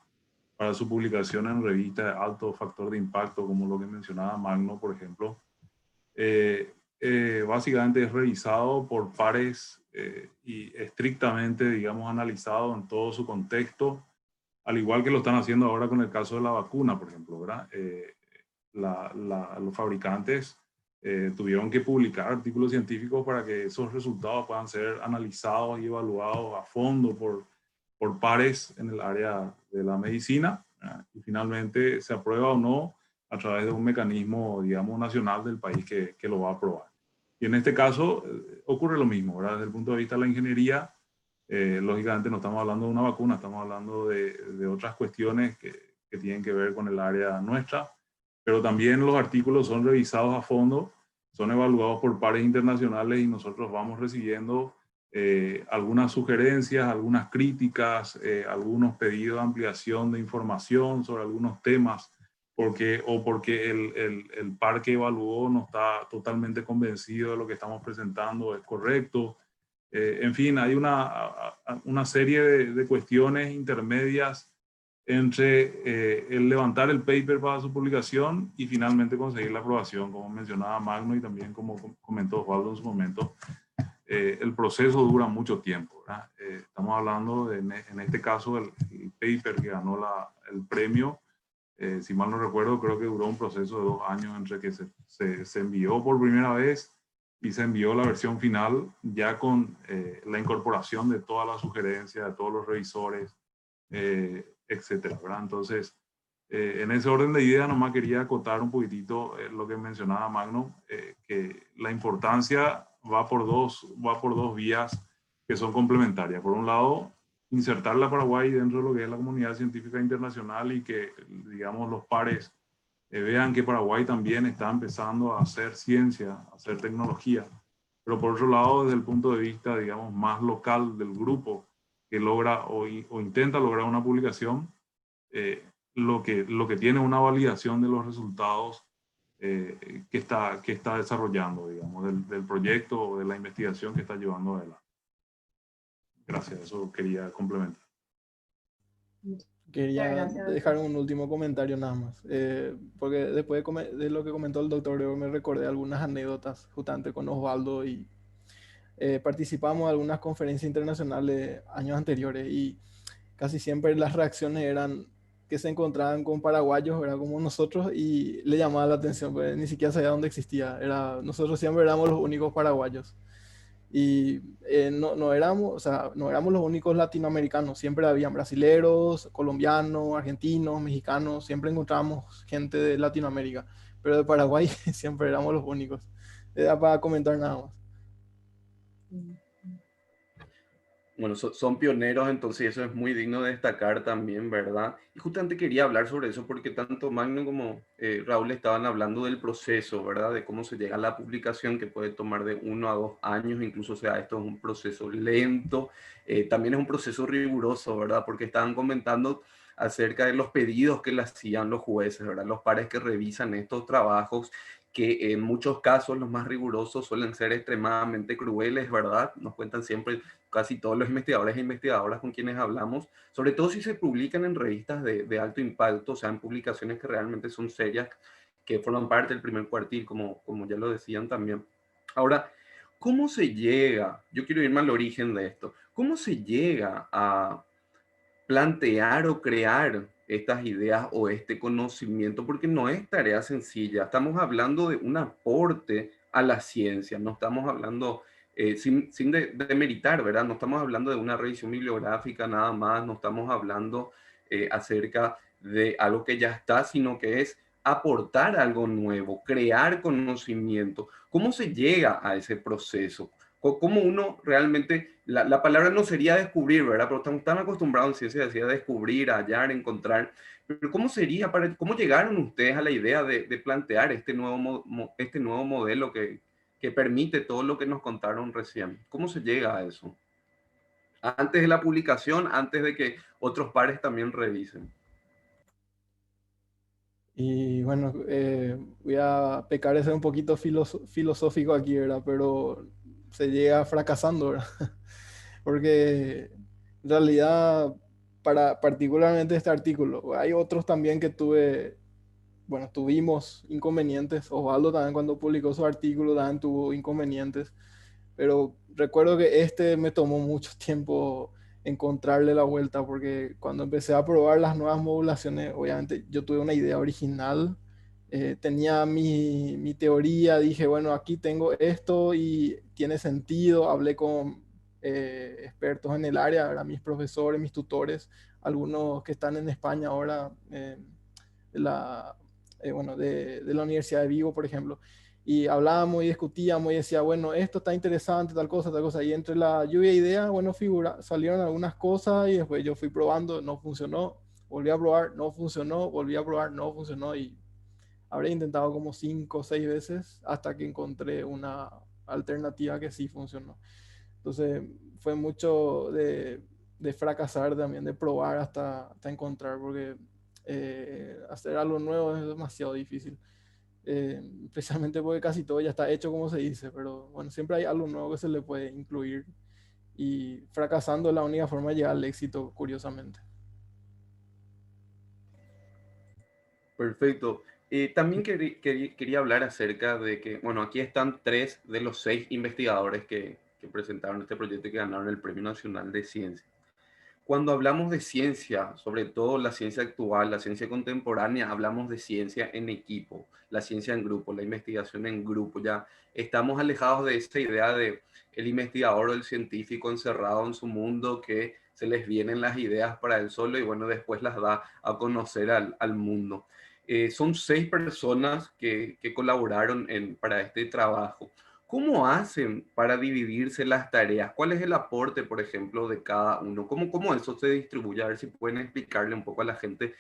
Speaker 2: para su publicación en revistas de alto factor de impacto, como lo que mencionaba Magno, por ejemplo, básicamente es revisado por pares y estrictamente, digamos, analizado en todo su contexto, al igual que lo están haciendo ahora con el caso de la vacuna, por ejemplo, ¿verdad? Los fabricantes tuvieron que publicar artículos científicos para que esos resultados puedan ser analizados y evaluados a fondo por pares en el área de la medicina, y finalmente se aprueba o no a través de un mecanismo, digamos, nacional del país que lo va a aprobar. Y en este caso ocurre lo mismo, ¿verdad? Desde el punto de vista de la ingeniería, lógicamente no estamos hablando de una vacuna, estamos hablando de otras cuestiones que tienen que ver con el área nuestra, pero también los artículos son revisados a fondo, son evaluados por pares internacionales y nosotros vamos recibiendo algunas sugerencias, algunas críticas, algunos pedidos de ampliación de información sobre algunos temas, porque el par que evaluó no está totalmente convencido de lo que estamos presentando es correcto. En fin, hay una serie de cuestiones intermedias entre el levantar el paper para su publicación y finalmente conseguir la aprobación, como mencionaba Magno y también como comentó Osvaldo en su momento. El proceso dura mucho tiempo, ¿verdad? Estamos hablando en este caso el paper que ganó el premio, si mal no recuerdo, creo que duró un proceso de 2 años entre que se envió por primera vez y se envió la versión final, ya con la incorporación de todas las sugerencias, de todos los revisores, etcétera, ¿verdad? Entonces, En ese orden de ideas, nomás quería acotar un poquitito lo que mencionaba Magno, que la importancia va por dos vías que son complementarias. Por un lado, insertar a Paraguay dentro de lo que es la comunidad científica internacional y que, digamos, los pares vean que Paraguay también está empezando a hacer ciencia, a hacer tecnología. Pero por otro lado, desde el punto de vista, digamos, más local del grupo que logra o intenta lograr una publicación, lo que tiene una validación de los resultados que está desarrollando, digamos, del proyecto o de la investigación que está llevando adelante. Gracias, eso quería complementar.
Speaker 3: Quería dejar un último comentario nada más, porque después de lo que comentó el doctor Grego me recordé algunas anécdotas justamente con Osvaldo y participamos en algunas conferencias internacionales años anteriores y casi siempre las reacciones eran que se encontraban con paraguayos, era como nosotros, y le llamaba la atención, pues ni siquiera sabía dónde existía. Nosotros siempre éramos los únicos paraguayos. Y no éramos, o sea, no éramos los únicos latinoamericanos, siempre habían brasileros, colombianos, argentinos, mexicanos, siempre encontrábamos gente de Latinoamérica, pero de Paraguay siempre éramos los únicos. Era para comentar nada más.
Speaker 1: Bueno, son pioneros, entonces eso es muy digno de destacar también, ¿verdad? Y justamente quería hablar sobre eso porque tanto Magno como Raúl estaban hablando del proceso, ¿verdad? De cómo se llega a la publicación, que puede tomar de 1 a 2 años, incluso, o sea, esto es un proceso lento, también es un proceso riguroso, ¿verdad? Porque estaban comentando acerca de los pedidos que le hacían los jueces, ¿verdad? Los pares que revisan estos trabajos, que en muchos casos los más rigurosos suelen ser extremadamente crueles, ¿verdad? Nos cuentan siempre casi todos los investigadores e investigadoras con quienes hablamos, sobre todo si se publican en revistas de alto impacto, o sea, en publicaciones que realmente son serias, que forman parte del primer cuartil, como ya lo decían también. Ahora, ¿cómo se llega? Yo quiero irme al origen de esto. ¿Cómo se llega a plantear o crear estas ideas o este conocimiento? Porque no es tarea sencilla. Estamos hablando de un aporte a la ciencia, no estamos hablando, sin demeritar, ¿verdad? No estamos hablando de una revisión bibliográfica nada más, no estamos hablando acerca de algo que ya está, sino que es aportar algo nuevo, crear conocimiento. ¿Cómo se llega a ese proceso? ¿Cómo uno realmente, la palabra no sería descubrir, ¿verdad? Pero estamos tan acostumbrados en ciencia, decía descubrir, hallar, encontrar. Pero ¿cómo sería, cómo llegaron ustedes a la idea de plantear este nuevo modelo que permite todo lo que nos contaron recién? ¿Cómo se llega a eso? Antes de la publicación, antes de que otros pares también revisen.
Speaker 3: Y bueno, voy a pecar de ser un poquito filosófico aquí, ¿verdad? Pero se llega fracasando, ¿verdad? Porque en realidad, particularmente este artículo, hay otros también que tuvimos inconvenientes. Osvaldo también cuando publicó su artículo también tuvo inconvenientes, pero recuerdo que este me tomó mucho tiempo encontrarle la vuelta, porque cuando empecé a probar las nuevas modulaciones, obviamente yo tuve una idea original, tenía mi teoría, dije, bueno, aquí tengo esto y tiene sentido, hablé con expertos en el área, ¿verdad? Mis profesores, mis tutores, algunos que están en España ahora, la, de la Universidad de Vigo, por ejemplo, y hablábamos y discutíamos y decía, bueno, esto está interesante, tal cosa, y entre la lluvia de ideas, bueno, salieron algunas cosas y después yo fui probando, no funcionó, volví a probar, no funcionó, volví a probar, no funcionó y habré intentado como 5 o 6 veces hasta que encontré una alternativa que sí funcionó. Entonces fue mucho de fracasar también, de probar hasta encontrar, porque hacer algo nuevo es demasiado difícil. Especialmente porque casi todo ya está hecho como se dice, pero bueno, siempre hay algo nuevo que se le puede incluir y fracasando es la única forma de llegar al éxito, curiosamente.
Speaker 1: Perfecto. También quería hablar acerca de que, bueno, aquí están 3 de los 6 investigadores que presentaron este proyecto y que ganaron el Premio Nacional de Ciencia. Cuando hablamos de ciencia, sobre todo la ciencia actual, la ciencia contemporánea, hablamos de ciencia en equipo, la ciencia en grupo, la investigación en grupo. Ya estamos alejados de esta idea de el investigador o el científico encerrado en su mundo que se les vienen las ideas para él solo y bueno, después las da a conocer al mundo. Son 6 personas que colaboraron para este trabajo. ¿Cómo hacen para dividirse las tareas? ¿Cuál es el aporte, por ejemplo, de cada uno? ¿Cómo eso se distribuye? A ver si pueden explicarle un poco a la gente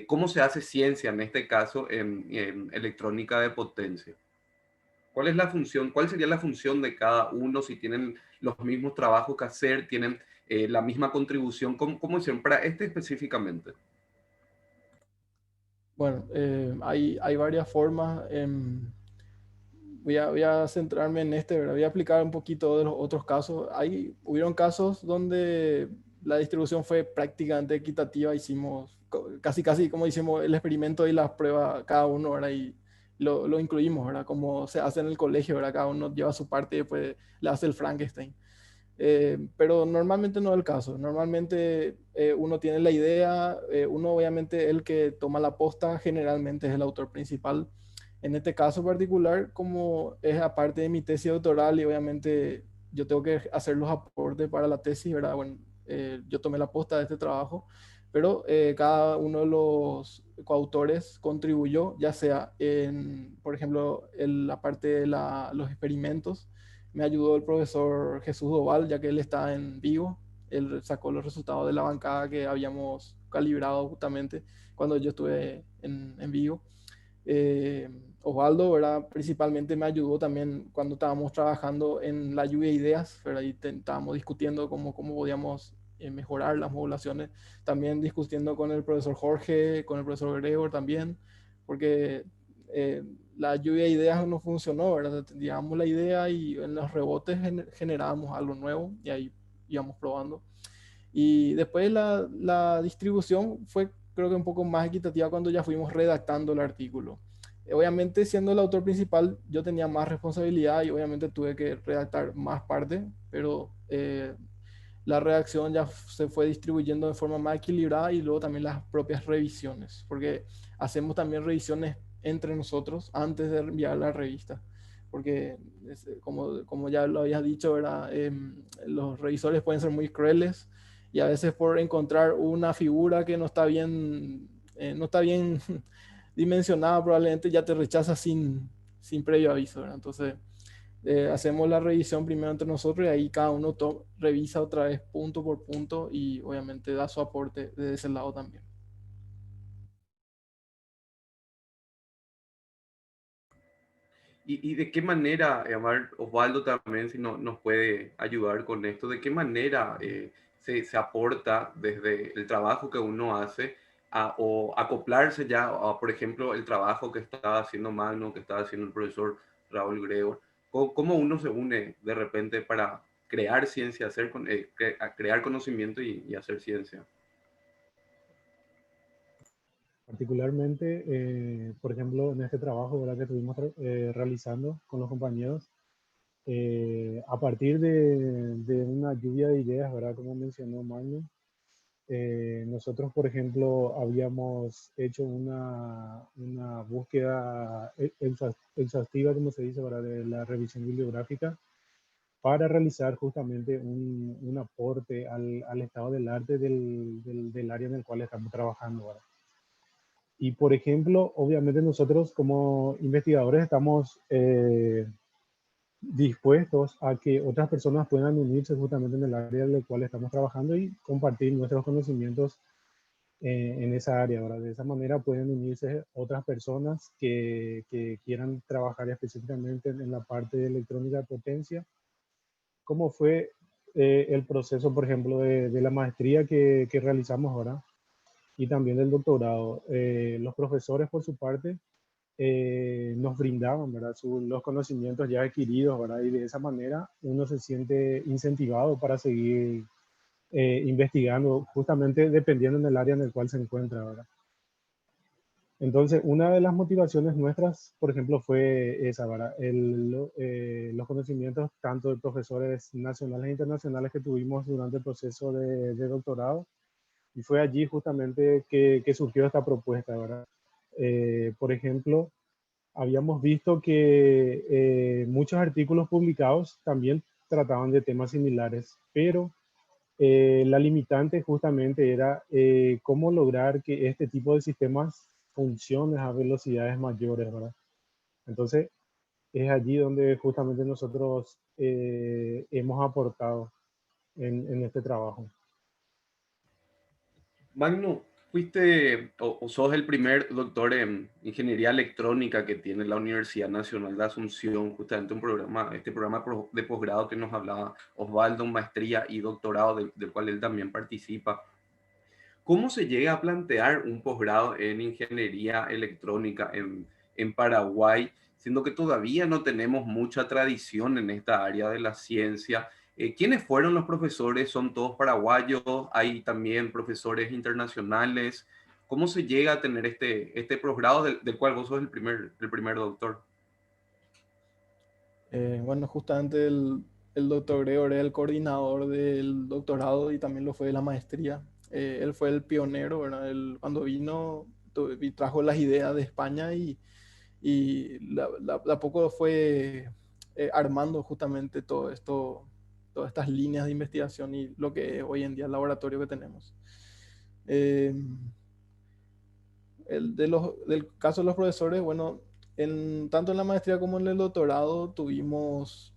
Speaker 1: cómo se hace ciencia, en este caso, en electrónica de potencia. ¿Cuál es la función? ¿Cuál sería la función de cada uno? Si tienen los mismos trabajos que hacer, tienen la misma contribución. ¿Cómo hicieron para este específicamente?
Speaker 3: Bueno, hay varias formas. Voy a centrarme en este, ¿verdad? Voy a aplicar un poquito de los otros casos. Hubieron casos donde la distribución fue prácticamente equitativa. Hicimos casi como hicimos el experimento y las pruebas cada uno, ¿verdad? Y lo incluimos, ¿verdad? Como se hace en el colegio, ¿verdad? Cada uno lleva su parte y después le hace el Frankenstein. Pero normalmente no es el caso. Normalmente uno tiene la idea, uno obviamente el que toma la posta generalmente es el autor principal. En este caso particular, como es aparte de mi tesis doctoral y obviamente yo tengo que hacer los aportes para la tesis, ¿verdad? Bueno, yo tomé la posta de este trabajo, pero cada uno de los coautores contribuyó, ya sea en, por ejemplo, en la parte de los experimentos. Me ayudó el profesor Jesús Doval, ya que él está en Vigo. Él sacó los resultados de la bancada que habíamos calibrado justamente cuando yo estuve en Vigo. Osvaldo, ¿verdad? Principalmente me ayudó también cuando estábamos trabajando en la lluvia de ideas, ¿verdad? Y estábamos discutiendo cómo podíamos mejorar las modulaciones. También discutiendo con el profesor Jorge, con el profesor Gregor también, porque eh, la lluvia de ideas no funcionó, ¿verdad? Teníamos la idea y en los rebotes generábamos algo nuevo y ahí íbamos probando. Y después la distribución fue creo que un poco más equitativa cuando ya fuimos redactando el artículo. Obviamente siendo el autor principal yo tenía más responsabilidad y obviamente tuve que redactar más parte, pero la redacción ya se fue distribuyendo de forma más equilibrada y luego también las propias revisiones, porque hacemos también revisiones entre nosotros antes de enviar la revista, porque como ya lo habías dicho, ¿verdad? Los revisores pueden ser muy crueles y a veces por encontrar una figura que no está bien dimensionada probablemente ya te rechaza sin previo aviso, ¿verdad? Entonces hacemos la revisión primero entre nosotros y ahí cada uno revisa otra vez punto por punto y obviamente da su aporte de ese lado también.
Speaker 1: ¿Y de qué manera, Osvaldo también, si nos puede ayudar con esto, de qué manera se aporta desde el trabajo que uno hace o acoplarse ya a, por ejemplo, el trabajo que estaba haciendo Magno, que estaba haciendo el profesor Raúl Gregor? ¿Cómo uno se une de repente para crear ciencia, crear conocimiento y hacer ciencia?
Speaker 4: Particularmente, por ejemplo, en este trabajo, ¿verdad?, que estuvimos realizando con los compañeros, a partir de una lluvia de ideas, ¿verdad?, como mencionó Magno, nosotros, por ejemplo, habíamos hecho una búsqueda exhaustiva, como se dice, ¿verdad?, de la revisión bibliográfica para realizar justamente un aporte al estado del arte del área en el cual estamos trabajando, ¿verdad? Y, por ejemplo, obviamente nosotros como investigadores estamos dispuestos a que otras personas puedan unirse justamente en el área en la cual estamos trabajando y compartir nuestros conocimientos en esa área, ¿verdad? De esa manera pueden unirse otras personas que quieran trabajar específicamente en la parte de electrónica de potencia, como fue el proceso, por ejemplo, de la maestría que realizamos ahora y también del doctorado. Los profesores, por su parte, nos brindaban, ¿verdad?, los conocimientos ya adquiridos, ¿verdad? Y de esa manera uno se siente incentivado para seguir investigando, justamente dependiendo en el área en el cual se encuentra, ¿verdad? Entonces, una de las motivaciones nuestras, por ejemplo, fue esa, ¿verdad? Los conocimientos tanto de profesores nacionales e internacionales que tuvimos durante el proceso de doctorado, y fue allí justamente que surgió esta propuesta, ¿verdad? Por ejemplo, habíamos visto que muchos artículos publicados también trataban de temas similares, pero la limitante justamente era cómo lograr que este tipo de sistemas funcionen a velocidades mayores, ¿verdad? Entonces, es allí donde justamente nosotros hemos aportado en este trabajo.
Speaker 1: Magno, fuiste o sos el primer doctor en ingeniería electrónica que tiene la Universidad Nacional de Asunción, justamente este programa de posgrado que nos hablaba Osvaldo, maestría y doctorado, del cual él también participa. ¿Cómo se llega a plantear un posgrado en ingeniería electrónica en Paraguay, siendo que todavía no tenemos mucha tradición en esta área de la ciencia? ¿Quiénes fueron los profesores? ¿Son todos paraguayos? ¿Hay también profesores internacionales? ¿Cómo se llega a tener este posgrado del cual vos sos el primer doctor?
Speaker 3: Bueno, justamente el doctor Gregor es el coordinador del doctorado y también lo fue de la maestría. Él fue el pionero, ¿verdad? Él, cuando vino y trajo las ideas de España y de a poco fue armando justamente todo esto, todas estas líneas de investigación y lo que es hoy en día el laboratorio que tenemos. Eh, del caso de los profesores, bueno, tanto en la maestría como en el doctorado tuvimos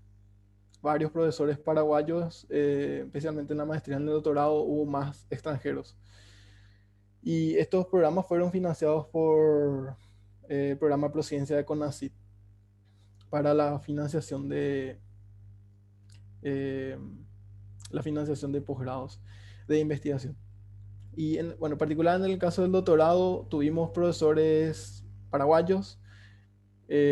Speaker 3: varios profesores paraguayos, especialmente en la maestría. En el doctorado hubo más extranjeros. Y estos programas fueron financiados por el programa Prociencia de CONACYT para eh, la financiación de posgrados de investigación. Y bueno, en particular en el caso del doctorado tuvimos profesores paraguayos.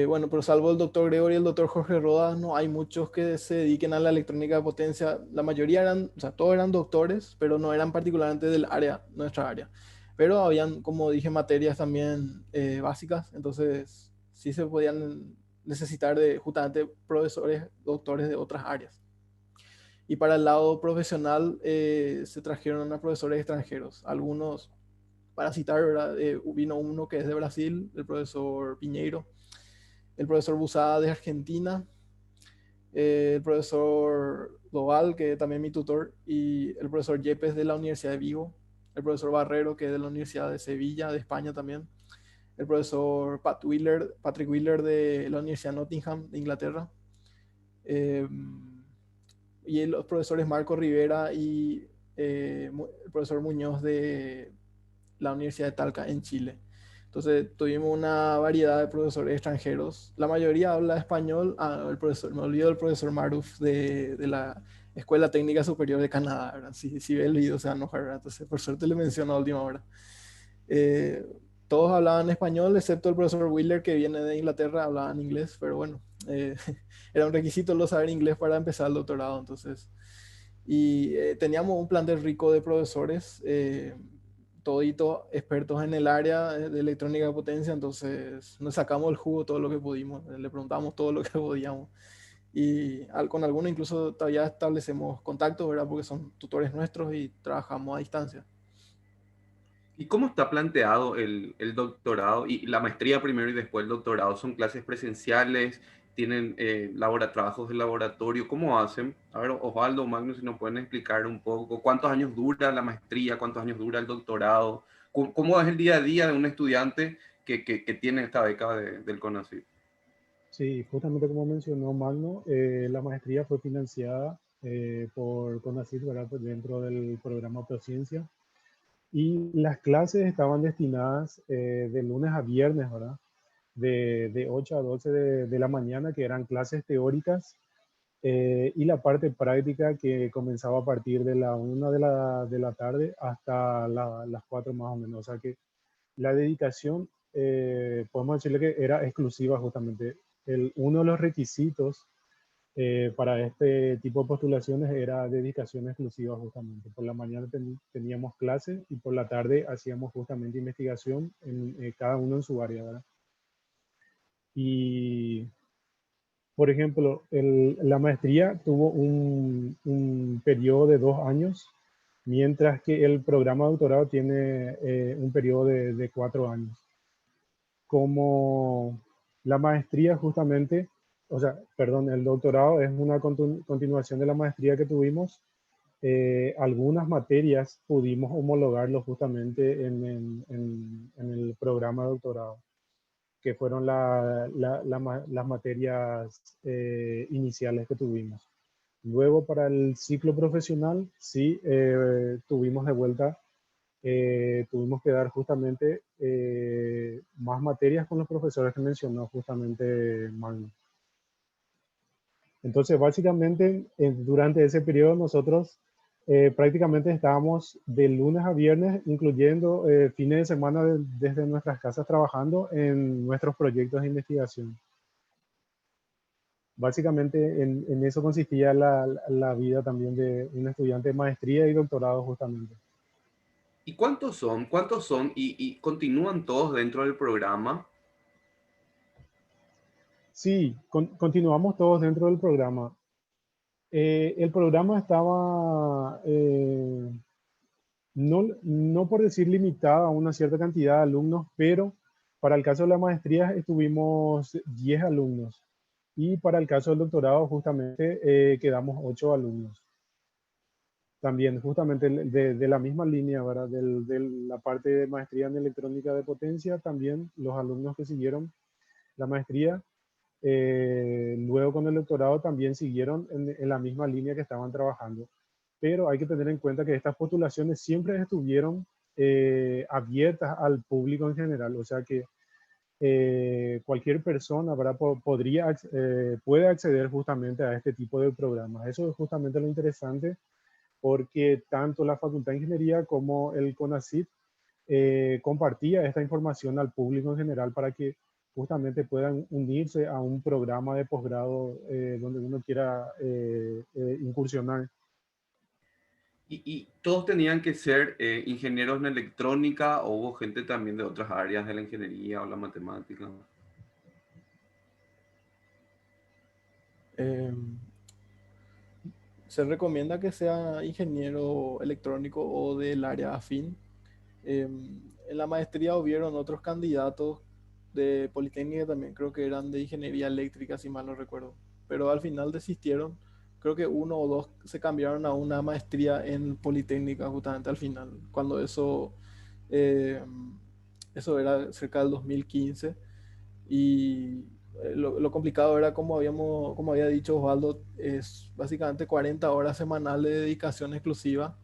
Speaker 3: Bueno, pero salvo el doctor Gregorio y el doctor Jorge Rodas, no hay muchos que se dediquen a la electrónica de potencia. La mayoría eran, o sea, todos eran doctores, pero no eran particularmente del área, nuestra área. Pero habían, como dije, materias también básicas, entonces sí se podían necesitar de justamente profesores, doctores de otras áreas. Y para el lado profesional se trajeron a profesores extranjeros, algunos, para citar, ¿verdad? Vino uno que es de Brasil, el profesor Piñeiro, el profesor Busada de Argentina, el profesor Doval, que es también mi tutor, y el profesor Yepes de la Universidad de Vigo, el profesor Barrero, que es de la Universidad de Sevilla, de España también, el profesor Patrick Wheeler de la Universidad de Nottingham, de Inglaterra, eh, y los profesores Marco Rivera y el profesor Muñoz de la Universidad de Talca en Chile. Entonces tuvimos una variedad de profesores extranjeros. La mayoría habla español. El profesor, me olvido del profesor Maruf de la Escuela Técnica Superior de Canadá, ¿verdad? Si ve el video se va a enojar, ¿verdad? Entonces por suerte le menciono a última hora. Eh, Todos hablaban español, excepto el profesor Wheeler, que viene de Inglaterra, hablaban inglés, pero bueno, era un requisito lo saber inglés para empezar el doctorado, entonces. Y teníamos un plantel rico de profesores, toditos expertos en el área de electrónica de potencia, entonces nos sacamos el jugo todo lo que pudimos, le preguntamos todo lo que podíamos. Y con algunos incluso todavía establecemos contactos, ¿verdad? Porque son tutores nuestros y trabajamos a distancia.
Speaker 1: ¿Y cómo está planteado el doctorado y la maestría primero y después el doctorado? ¿Son clases presenciales? ¿Tienen trabajos de laboratorio? ¿Cómo hacen? A ver, Osvaldo, Magnus, si nos pueden explicar un poco cuántos años dura la maestría, cuántos años dura el doctorado, cómo es el día a día de un estudiante que tiene esta beca del CONACYT.
Speaker 4: Sí, justamente como mencionó Magno, la maestría fue financiada por CONACYT, ¿verdad? Pues dentro del programa Prociencia. Y las clases estaban destinadas de lunes a viernes, ¿verdad? De 8 a 12 de la mañana, que eran clases teóricas, y la parte práctica que comenzaba a partir de la 1 de la tarde hasta las 4 más o menos. O sea que la dedicación, podemos decirle que era exclusiva justamente. Uno de los requisitos para este tipo de postulaciones era dedicación exclusiva justamente. Por la mañana teníamos clases y por la tarde hacíamos justamente investigación en cada uno en su área, ¿verdad? Y, por ejemplo, la maestría tuvo un periodo de 2 años, mientras que el programa de doctorado tiene un periodo de 4 años. Como la maestría justamente, o sea, perdón, el doctorado es una continuación de la maestría que tuvimos. algunas materias pudimos homologarlo justamente en el programa de doctorado, que fueron las materias iniciales que tuvimos. Luego para el ciclo profesional, sí, tuvimos de vuelta, tuvimos que dar justamente más materias con los profesores que mencionó justamente Magno. Entonces, básicamente, durante ese periodo nosotros prácticamente estábamos de lunes a viernes, incluyendo fines de semana desde nuestras casas trabajando en nuestros proyectos de investigación. Básicamente en eso consistía la vida también de un estudiante de maestría y doctorado justamente.
Speaker 1: ¿Y cuántos son? ¿Cuántos son? ¿Y continúan todos dentro del programa?
Speaker 4: Sí, continuamos todos dentro del programa. El programa estaba, no por decir limitado a una cierta cantidad de alumnos, pero para el caso de la maestría estuvimos 10 alumnos y para el caso del doctorado justamente quedamos 8 alumnos. También justamente de la misma línea, ¿verdad? De la parte de maestría en electrónica de potencia, también los alumnos que siguieron la maestría, luego con el doctorado también siguieron en la misma línea que estaban trabajando. Pero hay que tener en cuenta que estas postulaciones siempre estuvieron abiertas al público en general, o sea que cualquier persona, ¿verdad? Puede acceder justamente a este tipo de programas. Eso es justamente lo interesante, porque tanto la Facultad de Ingeniería como el CONACYT compartía esta información al público en general para que justamente puedan unirse a un programa de posgrado donde uno quiera incursionar.
Speaker 1: ¿Y todos tenían que ser ingenieros en electrónica o hubo gente también de otras áreas de la ingeniería o la matemática?
Speaker 3: Eh, Se recomienda que sea ingeniero electrónico o del área afín. En la maestría hubieron otros candidatos de Politécnica también, creo que eran de ingeniería eléctrica, si mal no recuerdo. Pero al final desistieron. Creo que uno o dos se cambiaron a una maestría en Politécnica justamente al final, cuando eh, eso era cerca del 2015. Y lo complicado era, como había dicho Osvaldo, es básicamente 40 horas semanales de dedicación exclusiva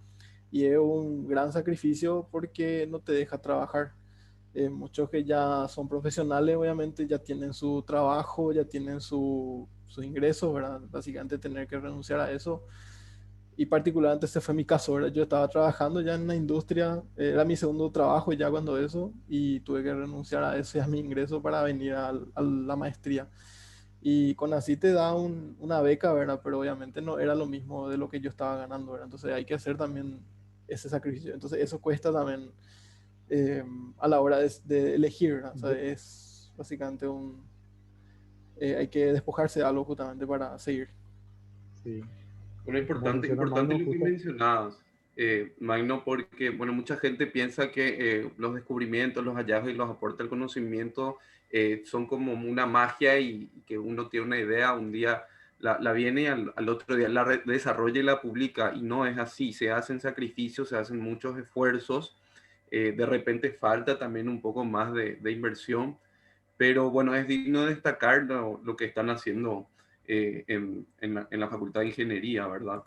Speaker 3: y es un gran sacrificio porque no te deja trabajar. Muchos que ya son profesionales, obviamente, ya tienen su trabajo, ya tienen sus ingresos, ¿verdad? Básicamente tener que renunciar a eso. Y particularmente ese fue mi caso, ¿verdad? Yo estaba trabajando ya en la industria, era mi segundo trabajo ya cuando eso, y tuve que renunciar a ese, a mi ingreso para venir a la maestría. Y con así te da una beca, ¿verdad? Pero obviamente no era lo mismo de lo que yo estaba ganando, ¿verdad? Entonces hay que hacer también ese sacrificio. Entonces eso cuesta también a la hora de elegir, ¿verdad? O sea, es básicamente hay que despojarse de algo justamente para seguir.
Speaker 4: Sí.
Speaker 1: Bueno,
Speaker 4: Como
Speaker 1: importante,
Speaker 4: menciona
Speaker 1: importante
Speaker 4: Magno,
Speaker 1: lo que
Speaker 4: justo,
Speaker 1: mencionabas, Magno, porque bueno, mucha gente piensa que los descubrimientos, los hallazgos y los aportes al conocimiento son como una magia y que uno tiene una idea, un día la viene y al otro día la desarrolla y la publica, y no es así, se hacen sacrificios, se hacen muchos esfuerzos, de repente falta también un poco más de inversión, pero bueno, es digno destacar lo que están haciendo en la Facultad de Ingeniería, ¿verdad?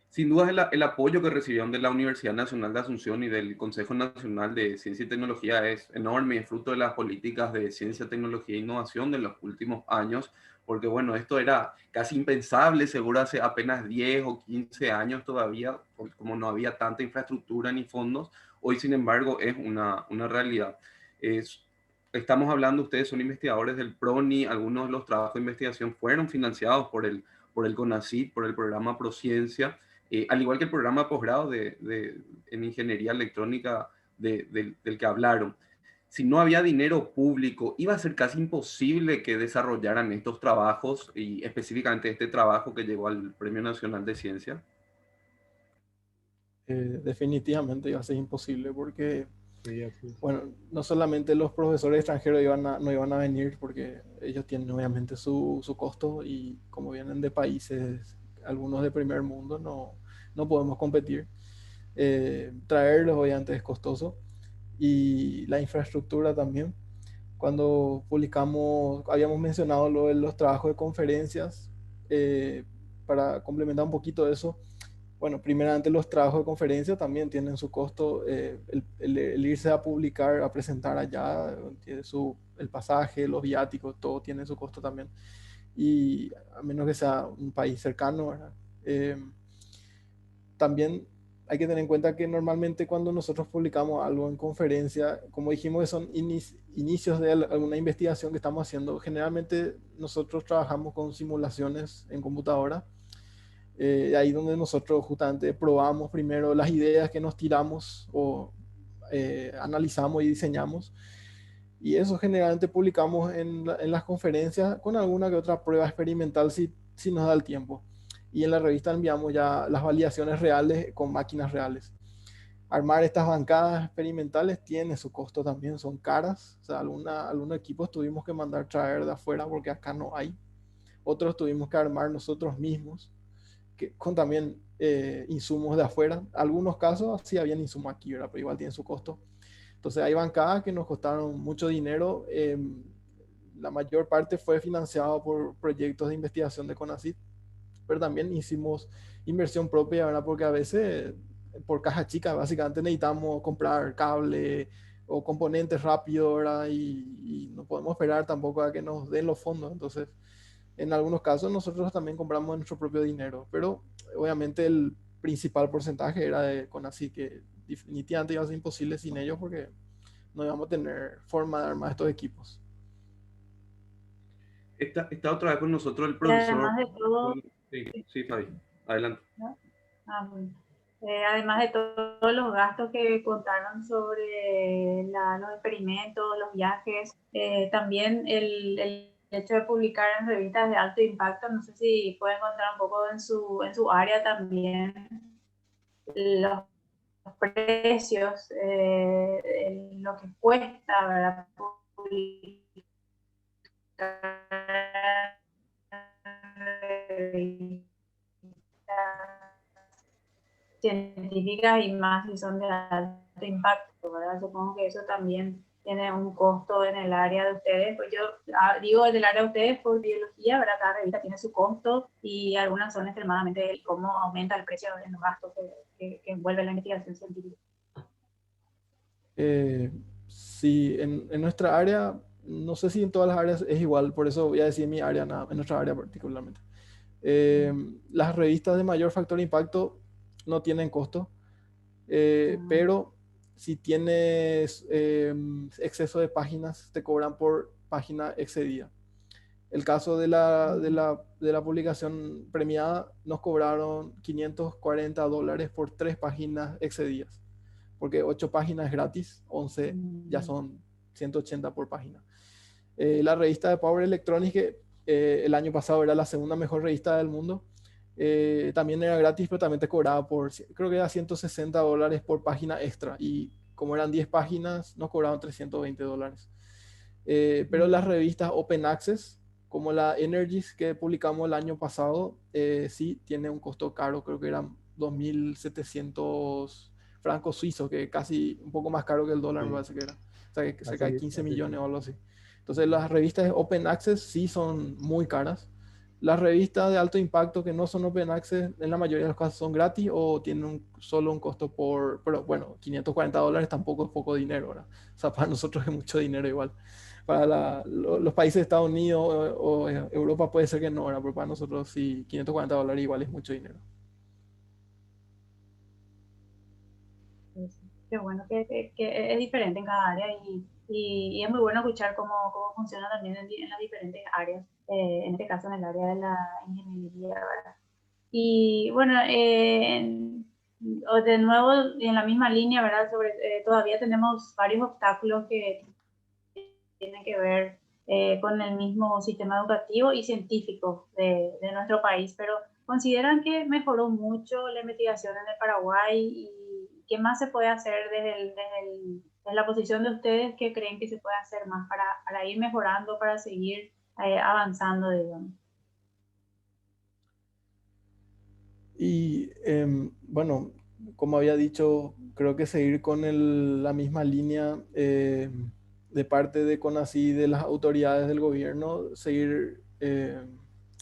Speaker 1: Sin duda el apoyo que recibieron de la Universidad Nacional de Asunción y del Consejo Nacional de Ciencia y Tecnología es enorme y es fruto de las políticas de ciencia, tecnología e innovación de los últimos años, porque bueno, esto era casi impensable, seguro hace apenas 10 o 15 años todavía, como no había tanta infraestructura ni fondos, hoy sin embargo es una realidad. Es, Estamos hablando, ustedes son investigadores del PRONI, algunos de los trabajos de investigación fueron financiados por el CONACYT, por el programa Prociencia, al igual que el programa de posgrado en ingeniería electrónica del que hablaron. Si no había dinero público, iba a ser casi imposible que desarrollaran estos trabajos y específicamente este trabajo que llegó al Premio Nacional de Ciencia.
Speaker 3: Definitivamente iba a ser imposible porque,
Speaker 4: sí, así es.
Speaker 3: bueno, no solamente los profesores extranjeros no iban a venir porque ellos tienen obviamente su costo y como vienen de países, algunos de primer mundo, no no podemos competir. Traerlos obviamente es costoso y la infraestructura también. Cuando publicamos, habíamos mencionado lo de los trabajos de conferencias, para complementar un poquito eso. Bueno, primeramente los trabajos de conferencia también tienen su costo. El irse a publicar, a presentar allá, tiene el pasaje, los viáticos, todo tiene su costo también. Y a menos que sea un país cercano, ¿verdad? También hay que tener en cuenta que normalmente cuando nosotros publicamos algo en conferencia, como dijimos que son inicios de alguna investigación que estamos haciendo, generalmente nosotros trabajamos con simulaciones en computadora. Ahí donde nosotros justamente probamos primero las ideas que nos tiramos o analizamos y diseñamos. Y eso generalmente publicamos en las conferencias con alguna que otra prueba experimental si nos da el tiempo. Y en la revista enviamos ya las validaciones reales con máquinas reales. Armar estas bancadas experimentales tiene su costo también, son caras. O sea, algunos equipos tuvimos que mandar traer de afuera porque acá no hay. Otros tuvimos que armar nosotros mismos, con también insumos de afuera. Algunos casos sí habían insumos aquí, ¿verdad? Pero igual tienen su costo. Entonces hay bancadas que nos costaron mucho dinero. La mayor parte fue financiado por proyectos de investigación de CONACYT, pero también hicimos inversión propia, ¿verdad? Porque a veces por caja chica básicamente necesitamos comprar cable o componentes rápido, ¿verdad? Y no podemos esperar tampoco a que nos den los fondos. Entonces, en algunos casos nosotros también compramos nuestro propio dinero, pero obviamente el principal porcentaje era de CONACYT, que definitivamente iba a ser imposible sin ellos porque no íbamos a tener forma de armar estos equipos.
Speaker 1: Está otra vez con nosotros el
Speaker 5: Y
Speaker 1: profesor.
Speaker 5: además de todo,
Speaker 1: Sí, sí, Fabi, adelante.
Speaker 5: ¿no? Bueno. Además de todos los gastos que contaron sobre los experimentos, los viajes, también el hecho de publicar en revistas de alto impacto, no sé si pueden contar un poco en su área también los precios, lo que cuesta, ¿verdad? Publicar científicas y más si son de alto impacto, ¿verdad? Supongo que eso también tiene un costo en el área de ustedes. Pues yo digo en el área de ustedes por biología, ¿verdad? Cada revista tiene su costo y algunas son extremadamente cómo aumenta el precio en los gastos que envuelve la investigación científica.
Speaker 3: Sí, en nuestra área, no sé si en todas las áreas es igual, por eso voy a decir mi área, en nuestra área particularmente. Las revistas de mayor factor de impacto no tienen costo, pero si tienes exceso de páginas, te cobran por página excedida. El caso de la publicación premiada, nos cobraron $540 por 3 páginas excedidas, porque 8 páginas gratis, 11 ya son 180 por página. La revista de Power Electronics, que el año pasado era la segunda mejor revista del mundo, también era gratis, pero también te cobraba creo que era $160 por página extra, y como eran 10 páginas, nos cobraban $320. Pero las revistas Open Access, como la Energies que publicamos el año pasado, sí tiene un costo caro, creo que eran 2.700 francos suizos, que casi un poco más caro que el dólar, me parece que era. O sea, que cerca de 15 millones o algo así. Entonces, las revistas de Open Access sí son muy caras. Las revistas de alto impacto que no son Open Access, en la mayoría de los casos son gratis o tienen solo un costo pero bueno, $540 tampoco es poco dinero, ¿verdad? O sea, para nosotros es mucho dinero igual. Para los países de Estados Unidos o Europa puede ser que no, ¿verdad? Pero para nosotros sí, $540 igual es mucho dinero.
Speaker 5: Qué bueno que es diferente en cada área y es muy bueno escuchar cómo funciona también en las diferentes áreas, en este caso en el área de la ingeniería, ¿verdad? Y bueno, de nuevo en la misma línea, ¿verdad? Todavía tenemos varios obstáculos que tienen que ver con el mismo sistema educativo y científico de nuestro país, pero ¿consideran que mejoró mucho la investigación en el Paraguay y qué más se puede hacer desde la posición de ustedes que creen que se puede hacer más para ir mejorando, para seguir avanzando, digamos?
Speaker 3: Y bueno, como había dicho, creo que seguir con la misma línea de parte de CONACYT, de las autoridades del gobierno, seguir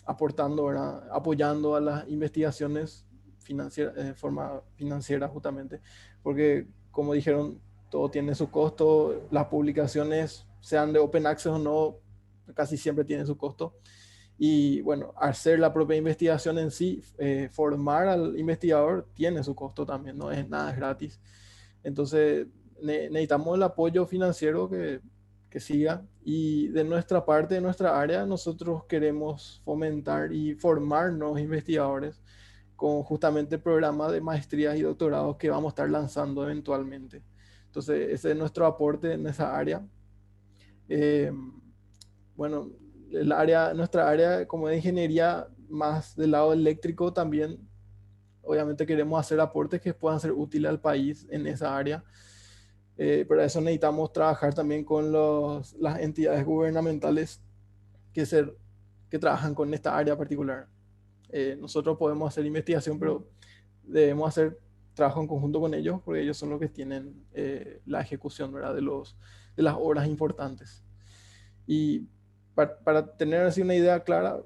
Speaker 3: aportando, ¿verdad? Apoyando a las investigaciones financieras, de forma financiera justamente, porque como dijeron, todo tiene su costo, las publicaciones, sean de open access o no, casi siempre tienen su costo. Y bueno, hacer la propia investigación en sí, formar al investigador, tiene su costo también, no es nada gratis. Entonces, necesitamos el apoyo financiero que siga. Y de nuestra parte, de nuestra área, nosotros queremos fomentar y formar nuevos investigadores con justamente programas de maestrías y doctorados que vamos a estar lanzando eventualmente. Entonces, ese es nuestro aporte en esa área. Eh, bueno, nuestra área como de ingeniería más del lado eléctrico también, obviamente queremos hacer aportes que puedan ser útiles al país en esa área. Para eso necesitamos trabajar también con las entidades gubernamentales que trabajan con esta área particular. Nosotros podemos hacer investigación, pero debemos hacer trabajo en conjunto con ellos porque ellos son los que tienen la ejecución, ¿verdad? De las obras importantes. Y para tener así una idea clara,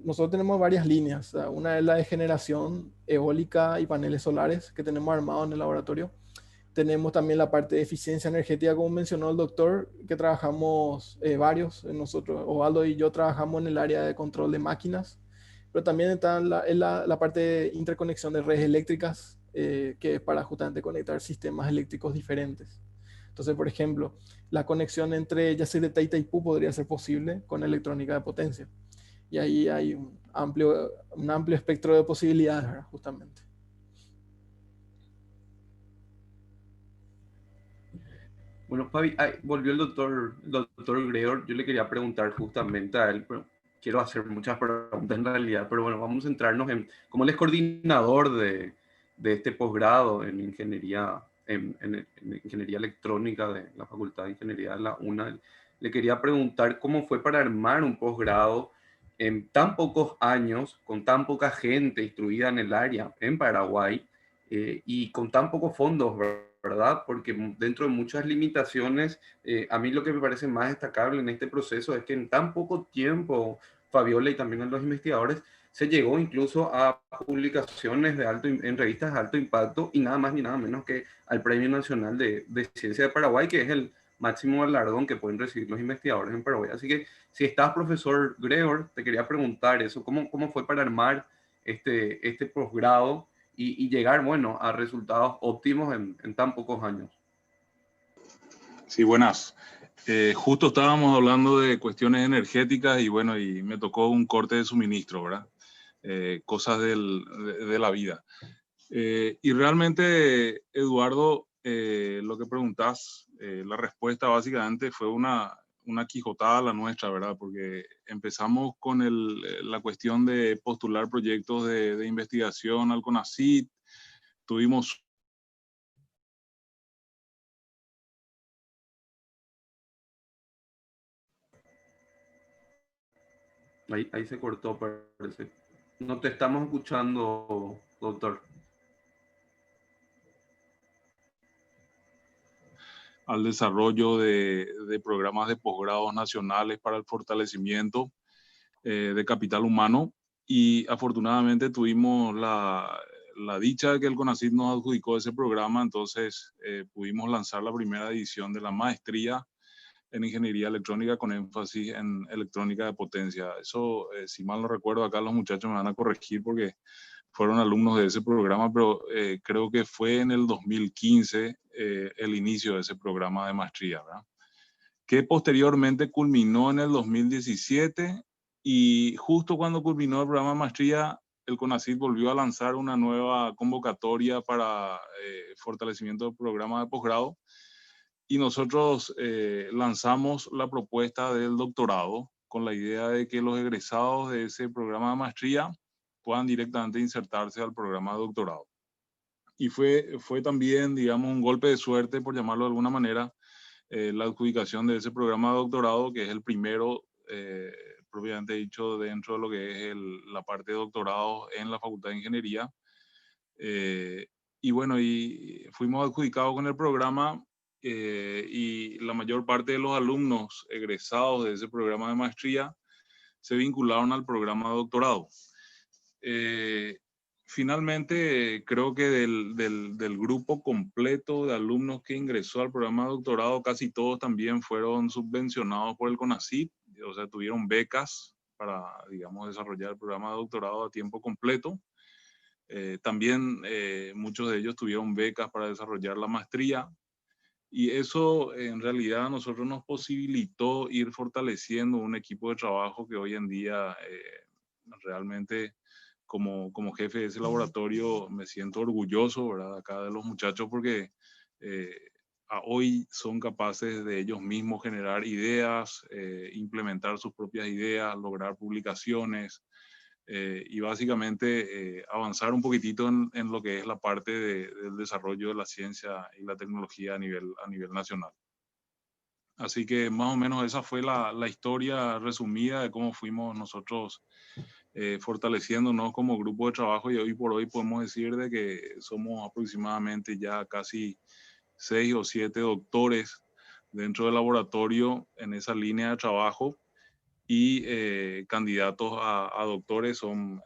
Speaker 3: nosotros tenemos varias líneas. O sea, una es la de generación eólica y paneles solares que tenemos armados en el laboratorio. Tenemos también la parte de eficiencia energética, como mencionó el doctor, que trabajamos varios. Nosotros, Osvaldo y yo, trabajamos en el área de control de máquinas, pero también está la parte de interconexión de redes eléctricas, que es para justamente conectar sistemas eléctricos diferentes. Entonces, por ejemplo, la conexión entre Yacyretá y Itaipú podría ser posible con electrónica de potencia. Y ahí hay un amplio espectro de posibilidades, ¿verdad? Justamente.
Speaker 1: Bueno, Fabi, volvió el doctor Gregor. Yo le quería preguntar justamente a él, pero quiero hacer muchas preguntas en realidad, pero bueno, vamos a centrarnos en, como él es coordinador de este posgrado en ingeniería, en ingeniería electrónica de la Facultad de Ingeniería de la UNA, le quería preguntar cómo fue para armar un posgrado en tan pocos años, con tan poca gente instruida en el área en Paraguay, y con tan pocos fondos, ¿verdad? Porque dentro de muchas limitaciones, a mí lo que me parece más destacable en este proceso es que en tan poco tiempo, Fabiola y también a los investigadores, se llegó incluso a publicaciones en revistas de alto impacto y nada más ni nada menos que al Premio Nacional de Ciencia de Paraguay, que es el máximo galardón que pueden recibir los investigadores en Paraguay. Así que si estás, profesor Gregor, te quería preguntar eso, ¿cómo fue para armar este posgrado y llegar, bueno, a resultados óptimos en tan pocos años?
Speaker 2: Sí, buenas. Justo estábamos hablando de cuestiones energéticas y bueno, y me tocó un corte de suministro, ¿verdad? Cosas de la vida. Y realmente, Eduardo, lo que preguntás, la respuesta básicamente fue una quijotada la nuestra, ¿verdad? Porque empezamos con la cuestión de postular proyectos de investigación al CONACYT, tuvimos...
Speaker 1: Ahí se cortó, parece. No te estamos escuchando, doctor.
Speaker 2: al desarrollo de programas de posgrados nacionales para el fortalecimiento de capital humano y afortunadamente tuvimos la dicha de que el CONACYT nos adjudicó ese programa, entonces pudimos lanzar la primera edición de la maestría en ingeniería electrónica con énfasis en electrónica de potencia. Eso, si mal no recuerdo, acá los muchachos me van a corregir porque fueron alumnos de ese programa, pero creo que fue en el 2015 el inicio de ese programa de maestría, ¿verdad? Que posteriormente culminó en el 2017 y justo cuando culminó el programa de maestría, el CONACYT volvió a lanzar una nueva convocatoria para fortalecimiento del programa de posgrado y nosotros lanzamos la propuesta del doctorado con la idea de que los egresados de ese programa de maestría puedan directamente insertarse al programa de doctorado. Y fue también, digamos, un golpe de suerte, por llamarlo de alguna manera, la adjudicación de ese programa de doctorado, que es el primero propiamente dicho, dentro de lo que es la parte de doctorado en la Facultad de Ingeniería. Y bueno, y fuimos adjudicados con el programa y la mayor parte de los alumnos egresados de ese programa de maestría se vincularon al programa de doctorado. Finalmente, creo que del grupo completo de alumnos que ingresó al programa de doctorado, casi todos también fueron subvencionados por el CONACYT, o sea, tuvieron becas para, digamos, desarrollar el programa de doctorado a tiempo completo. También muchos de ellos tuvieron becas para desarrollar la maestría. Y eso en realidad a nosotros nos posibilitó ir fortaleciendo un equipo de trabajo que hoy en día realmente como jefe de ese laboratorio me siento orgulloso, ¿verdad? Acá de los muchachos porque hoy son capaces de ellos mismos generar ideas, implementar sus propias ideas, lograr publicaciones y básicamente avanzar un poquitito en lo que es la parte del desarrollo de la ciencia y la tecnología a nivel nacional. Así que más o menos esa fue la historia resumida de cómo fuimos nosotros fortaleciéndonos como grupo de trabajo, y hoy por hoy podemos decir de que somos aproximadamente ya casi 6 o 7 doctores dentro del laboratorio en esa línea de trabajo, y candidatos a doctores son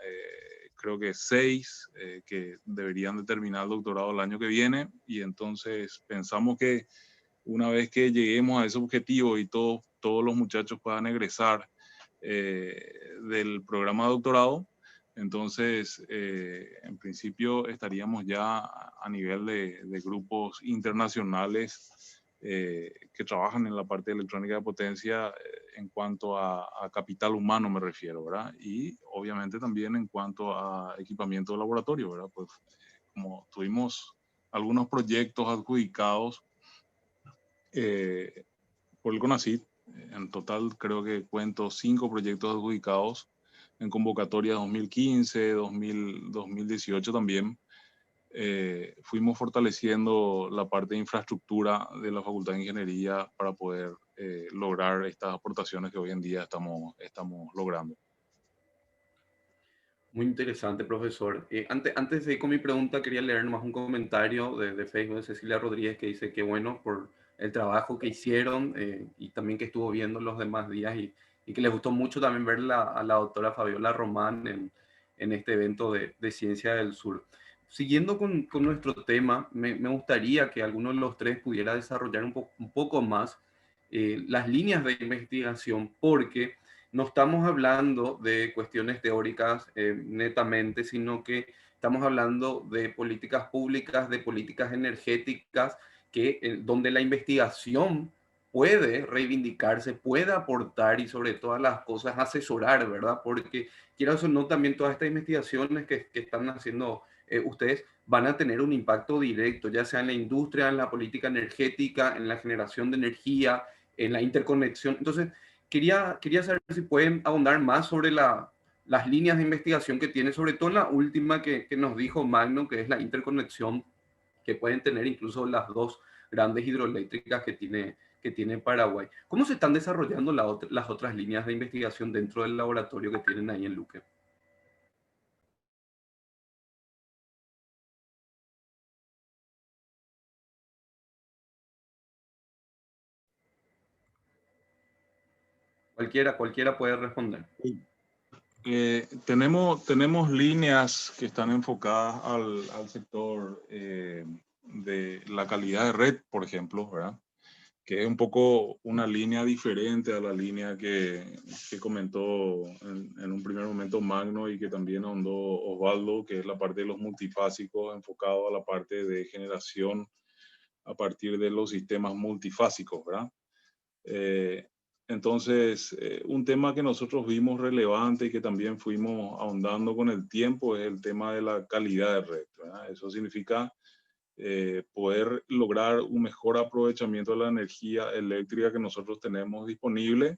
Speaker 2: creo que 6 que deberían de terminar el doctorado el año que viene, y entonces pensamos que una vez que lleguemos a ese objetivo y todos los muchachos puedan egresar del programa de doctorado, entonces en principio estaríamos ya a nivel de grupos internacionales que trabajan en la parte de electrónica de potencia en cuanto a capital humano me refiero, ¿verdad? Y obviamente también en cuanto a equipamiento de laboratorio, ¿verdad? Pues como tuvimos algunos proyectos adjudicados por el CONACYT, en total creo que cuento 5 proyectos adjudicados en convocatoria 2015, 2018 también. Fuimos fortaleciendo la parte de infraestructura de la Facultad de Ingeniería para poder lograr estas aportaciones que hoy en día estamos logrando.
Speaker 1: Muy interesante, profesor. Antes de ir con mi pregunta, quería leer nomás un comentario de Facebook de Cecilia Rodríguez que dice que bueno por el trabajo que hicieron y también que estuvo viendo los demás días y que les gustó mucho también ver a la doctora Fabiola Román en este evento de Ciencia del Sur. Siguiendo con nuestro tema, me gustaría que alguno de los tres pudiera desarrollar un poco más las líneas de investigación, porque no estamos hablando de cuestiones teóricas netamente, sino que estamos hablando de políticas públicas, de políticas energéticas, donde la investigación puede reivindicarse, puede aportar y sobre todas las cosas asesorar, ¿verdad? Porque quieras o no, también todas estas investigaciones que están haciendo ustedes van a tener un impacto directo, ya sea en la industria, en la política energética, en la generación de energía, en la interconexión. Entonces, quería saber si pueden ahondar más sobre las líneas de investigación que tiene, sobre todo en la última que nos dijo Magno, que es la interconexión que pueden tener incluso las dos grandes hidroeléctricas que tiene Paraguay. ¿Cómo se están desarrollando las otras líneas de investigación dentro del laboratorio que tienen ahí en Luque? Cualquiera puede responder.
Speaker 2: Tenemos líneas que están enfocadas al sector de la calidad de red, por ejemplo, ¿verdad? Que es un poco una línea diferente a la línea que comentó en un primer momento Magno y que también ahondó Osvaldo, que es la parte de los multifásicos enfocado a la parte de generación a partir de los sistemas multifásicos, ¿verdad? Entonces, un tema que nosotros vimos relevante y que también fuimos ahondando con el tiempo es el tema de la calidad de red, ¿verdad? Eso significa poder lograr un mejor aprovechamiento de la energía eléctrica que nosotros tenemos disponible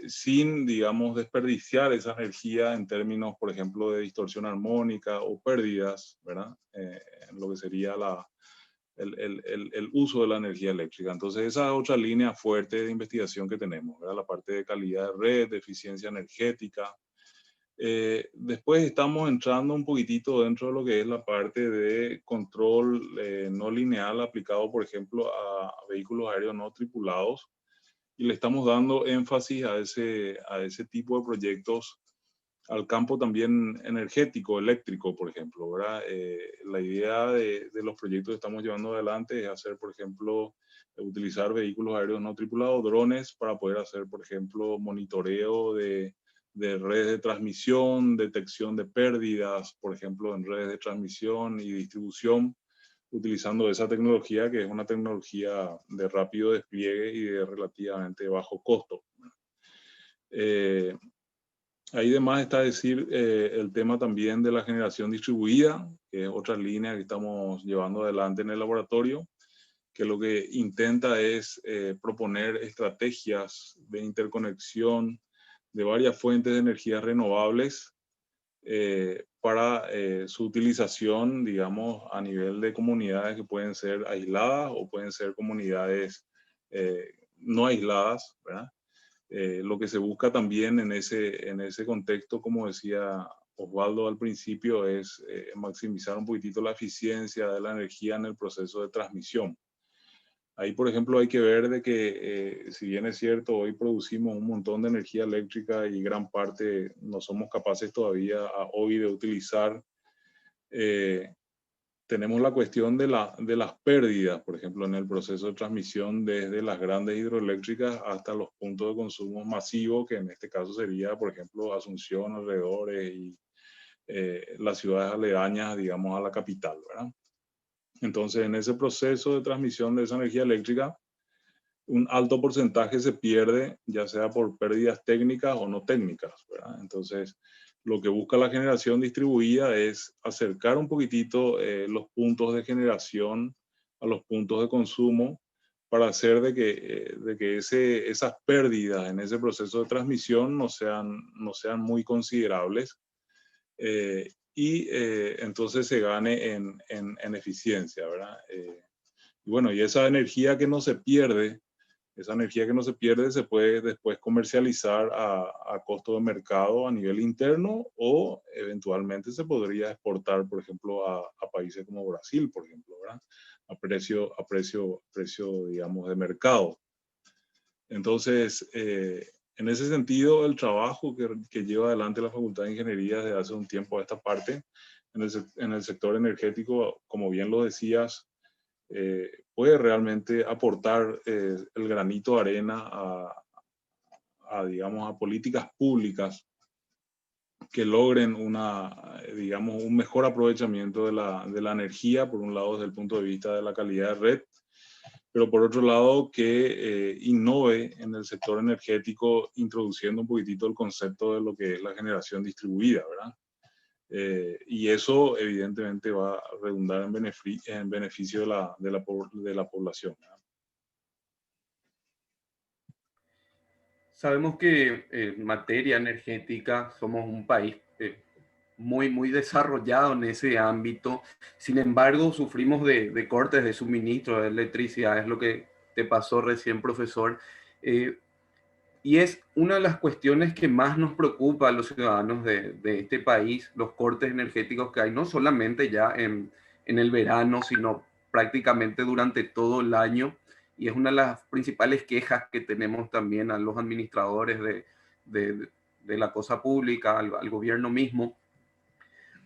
Speaker 2: sin, digamos, desperdiciar esa energía en términos, por ejemplo, de distorsión armónica o pérdidas, ¿verdad? En lo que sería el uso de la energía eléctrica. Entonces, esa es otra línea fuerte de investigación que tenemos, ¿verdad? La parte de calidad de red, de eficiencia energética. Después estamos entrando un poquitito dentro de lo que es la parte de control no lineal aplicado, por ejemplo, a vehículos aéreos no tripulados, y le estamos dando énfasis a ese tipo de proyectos al campo también energético, eléctrico, por ejemplo, ¿verdad? La idea de los proyectos que estamos llevando adelante es hacer, por ejemplo, utilizar vehículos aéreos no tripulados, drones, para poder hacer, por ejemplo, monitoreo de redes de transmisión, detección de pérdidas, por ejemplo, en redes de transmisión y distribución, utilizando esa tecnología, que es una tecnología de rápido despliegue y de relativamente bajo costo. Ahí además está decir el tema también de la generación distribuida, que es otra línea que estamos llevando adelante en el laboratorio, que lo que intenta es proponer estrategias de interconexión de varias fuentes de energías renovables para su utilización, digamos, a nivel de comunidades que pueden ser aisladas o pueden ser comunidades no aisladas, ¿verdad? Lo que se busca también en ese contexto, como decía Osvaldo al principio, es maximizar un poquitito la eficiencia de la energía en el proceso de transmisión. Ahí, por ejemplo, hay que ver de que, si bien es cierto, hoy producimos un montón de energía eléctrica y gran parte no somos capaces todavía hoy de utilizar, tenemos la cuestión de las pérdidas, por ejemplo, en el proceso de transmisión desde las grandes hidroeléctricas hasta los puntos de consumo masivos, que en este caso sería, por ejemplo, Asunción, alrededores y las ciudades aledañas, digamos, a la capital, ¿verdad? Entonces, en ese proceso de transmisión de esa energía eléctrica, un alto porcentaje se pierde, ya sea por pérdidas técnicas o no técnicas, ¿verdad? Entonces, lo que busca la generación distribuida es acercar un poquitito los puntos de generación a los puntos de consumo, para hacer de que esas pérdidas en ese proceso de transmisión no sean muy considerables, y entonces se gane en eficiencia, ¿verdad? Y bueno, y esa energía que no se pierde, se puede después comercializar a costo de mercado a nivel interno, o eventualmente se podría exportar, por ejemplo, a países como Brasil, por ejemplo, ¿verdad? A precio, digamos, de mercado. Entonces, en ese sentido, el trabajo que lleva adelante la Facultad de Ingeniería desde hace un tiempo a esta parte, en el sector energético, como bien lo decías, puede realmente aportar el granito de arena digamos, a políticas públicas que logren digamos, un mejor aprovechamiento de la energía, por un lado desde el punto de vista de la calidad de red, pero por otro lado que innove en el sector energético, introduciendo un poquitito el concepto de lo que es la generación distribuida, ¿verdad? Y eso evidentemente va a redundar en beneficio de la población, ¿verdad?
Speaker 1: Sabemos que en materia energética somos un país muy desarrollado en ese ámbito. Sin embargo, sufrimos de cortes de suministro de electricidad, es lo que te pasó recién, profesor. Y es una de las cuestiones que más nos preocupa a los ciudadanos de este país, los cortes energéticos que hay, no solamente ya en el verano, sino prácticamente durante todo el año. Y es una de las principales quejas que tenemos también a los administradores de, de la cosa pública, al gobierno mismo.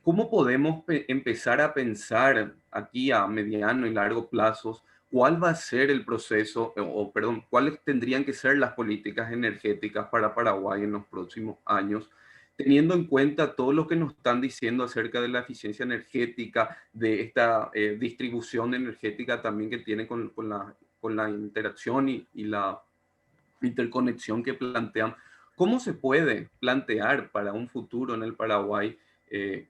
Speaker 1: ¿Cómo podemos empezar a pensar aquí a mediano y largo plazos cuál va a ser el proceso, o perdón, cuáles tendrían que ser las políticas energéticas para Paraguay en los próximos años, teniendo en cuenta todo lo que nos están diciendo acerca de la eficiencia energética, de esta distribución energética también que tiene con la interacción y la interconexión que plantean? ¿Cómo se puede plantear para un futuro en el Paraguay,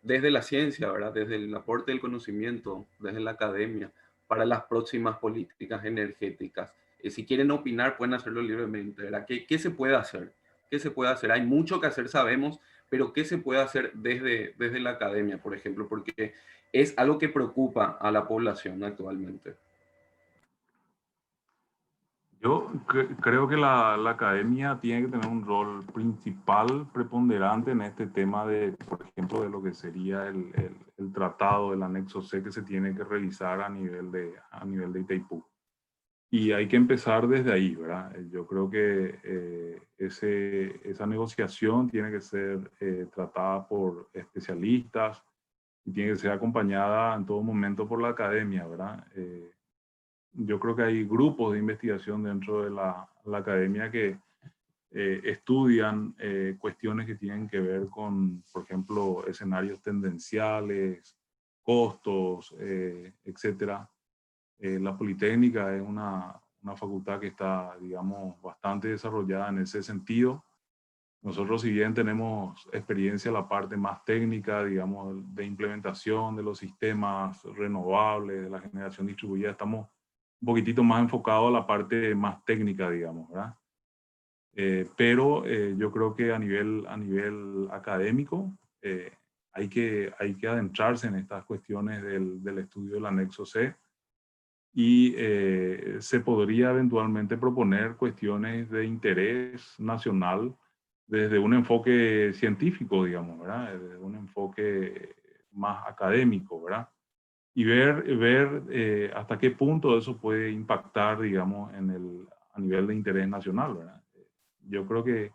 Speaker 1: desde la ciencia, ¿verdad? Desde el aporte del conocimiento, desde la academia, para las próximas políticas energéticas? Si quieren opinar, pueden hacerlo libremente, ¿verdad? ¿Qué se puede hacer? ¿Qué se puede hacer? Hay mucho que hacer, sabemos, pero ¿qué se puede hacer desde la academia, por ejemplo? Porque es algo que preocupa a la población actualmente.
Speaker 2: Yo creo que la academia tiene que tener un rol principal, preponderante en este tema de, por ejemplo, de lo que sería el tratado, el anexo C que se tiene que realizar a nivel de Itaipú. Y hay que empezar desde ahí, ¿verdad? Yo creo que esa negociación tiene que ser tratada por especialistas y tiene que ser acompañada en todo momento por la academia, ¿verdad? Yo creo que hay grupos de investigación dentro de la academia que estudian cuestiones que tienen que ver con, por ejemplo, escenarios tendenciales, costos, etcétera. La Politécnica es una facultad que está, digamos, bastante desarrollada en ese sentido. Nosotros, si bien tenemos experiencia en la parte más técnica, digamos, de implementación de los sistemas renovables, de la generación distribuida, estamos un poquitito más enfocados a la parte más técnica, digamos, ¿verdad? Pero yo creo que a nivel académico hay que adentrarse en estas cuestiones del estudio del anexo C y se podría eventualmente proponer cuestiones de interés nacional desde un enfoque científico, digamos, ¿verdad? Desde un enfoque más académico, ¿verdad? Y ver hasta qué punto eso puede impactar, digamos, a nivel de interés nacional, ¿verdad? Yo creo que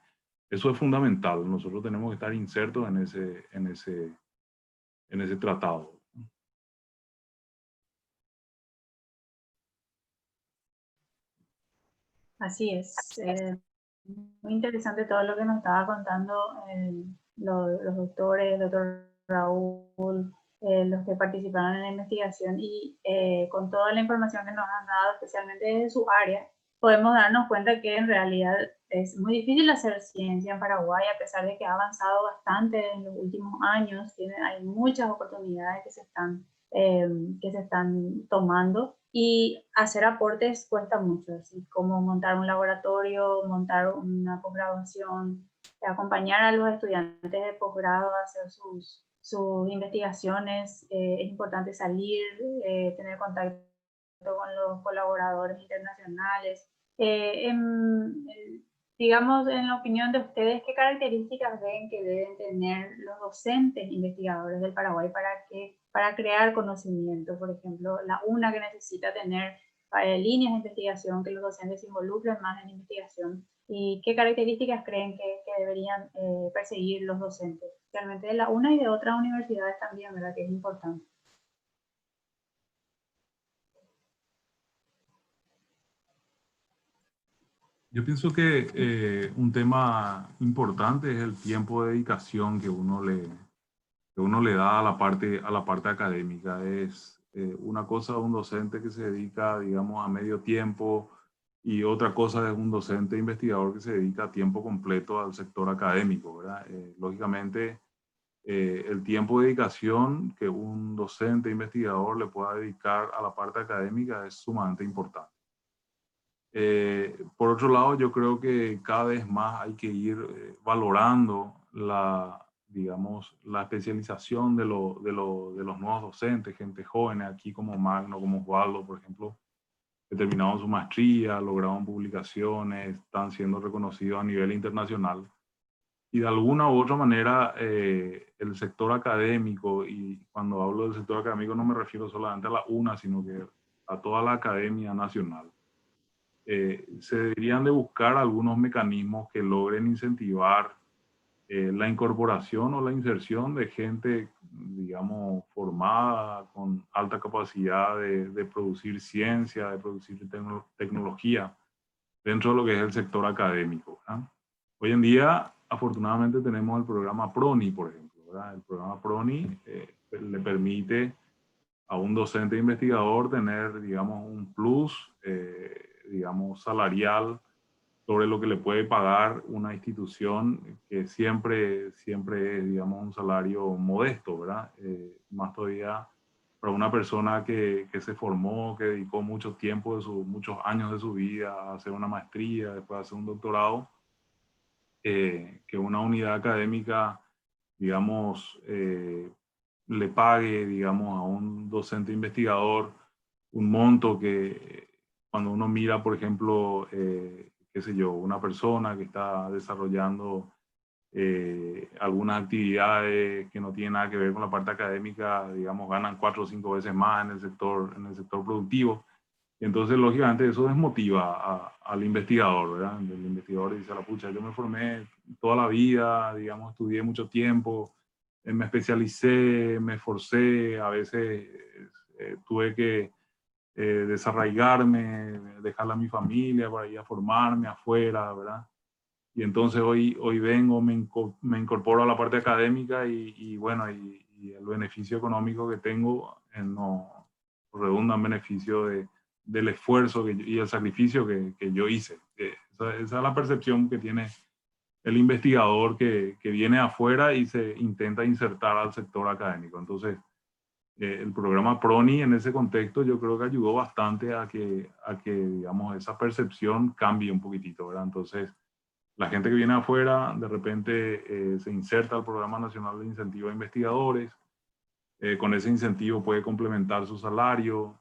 Speaker 2: eso es fundamental. Nosotros tenemos que estar insertos en ese tratado.
Speaker 5: Así es. Muy interesante todo lo que nos estaba contando los doctores, el doctor Raúl, los que participaron en la investigación y con toda la información que nos han dado, especialmente desde su área, podemos darnos cuenta que en realidad es muy difícil hacer ciencia en Paraguay, a pesar de que ha avanzado bastante en los últimos años. Hay muchas oportunidades que se están tomando y hacer aportes cuesta mucho, así como montar un laboratorio, montar una posgraduación, acompañar a los estudiantes de posgrado a hacer sus investigaciones. Es importante salir, tener contacto con los colaboradores internacionales. Digamos, en la opinión de ustedes, ¿qué características ven que deben tener los docentes investigadores del Paraguay para crear conocimiento? Por ejemplo, la UNA que necesita tener líneas de investigación, que los docentes se involucren más en investigación. ¿Y qué características creen que deberían perseguir los docentes? Realmente de la UNA y de otras universidades también, ¿verdad? Que es importante.
Speaker 2: Yo pienso que un tema importante es el tiempo de dedicación que uno le da a la parte académica. Es una cosa un docente que se dedica, digamos, a medio tiempo y otra cosa es un docente investigador que se dedica a tiempo completo al sector académico, ¿verdad? Lógicamente, el tiempo de dedicación que un docente investigador le pueda dedicar a la parte académica es sumamente importante. Por otro lado, yo creo que cada vez más hay que ir valorando digamos, la especialización de los nuevos docentes, gente joven, aquí como Magno, como Osvaldo, por ejemplo, que terminaron su maestría, lograron publicaciones, están siendo reconocidos a nivel internacional. Y de alguna u otra manera, el sector académico, y cuando hablo del sector académico no me refiero solamente a la UNA, sino que a toda la academia nacional, se deberían de buscar algunos mecanismos que logren incentivar la incorporación o la inserción de gente, digamos, formada, con alta capacidad de producir ciencia, de producir tecnología dentro de lo que es el sector académico, ¿verdad? Hoy en día, afortunadamente, tenemos el programa PRONI, por ejemplo, ¿verdad? El programa PRONI le permite a un docente investigador tener, digamos, un plus, digamos, salarial sobre lo que le puede pagar una institución que siempre es, digamos, un salario modesto, ¿verdad? Más todavía para una persona que se formó, que dedicó mucho tiempo, muchos años de su vida a hacer una maestría, después a hacer un doctorado, que una unidad académica, digamos, le pague, digamos, a un docente investigador un monto que cuando uno mira, por ejemplo, qué sé yo, una persona que está desarrollando algunas actividades que no tienen nada que ver con la parte académica, digamos, ganan 4 o 5 veces más en el sector productivo. Y entonces, lógicamente, eso desmotiva al investigador, ¿verdad? El investigador dice, la pucha, yo me formé toda la vida, digamos, estudié mucho tiempo, me especialicé, me esforcé, a veces tuve que desarraigarme, dejarla a mi familia para ir a formarme afuera, ¿verdad? Y entonces hoy vengo, me incorporo a la parte académica y bueno, y el beneficio económico que tengo no redunda en beneficio del esfuerzo y el sacrificio que yo hice. Esa es la percepción que tiene el investigador que viene afuera y se intenta insertar al sector académico. Entonces, el programa PRONI en ese contexto yo creo que ayudó bastante a que digamos, esa percepción cambie un poquitito, ¿verdad? Entonces, la gente que viene afuera de repente se inserta al Programa Nacional de Incentivo a Investigadores, con ese incentivo puede complementar su salario,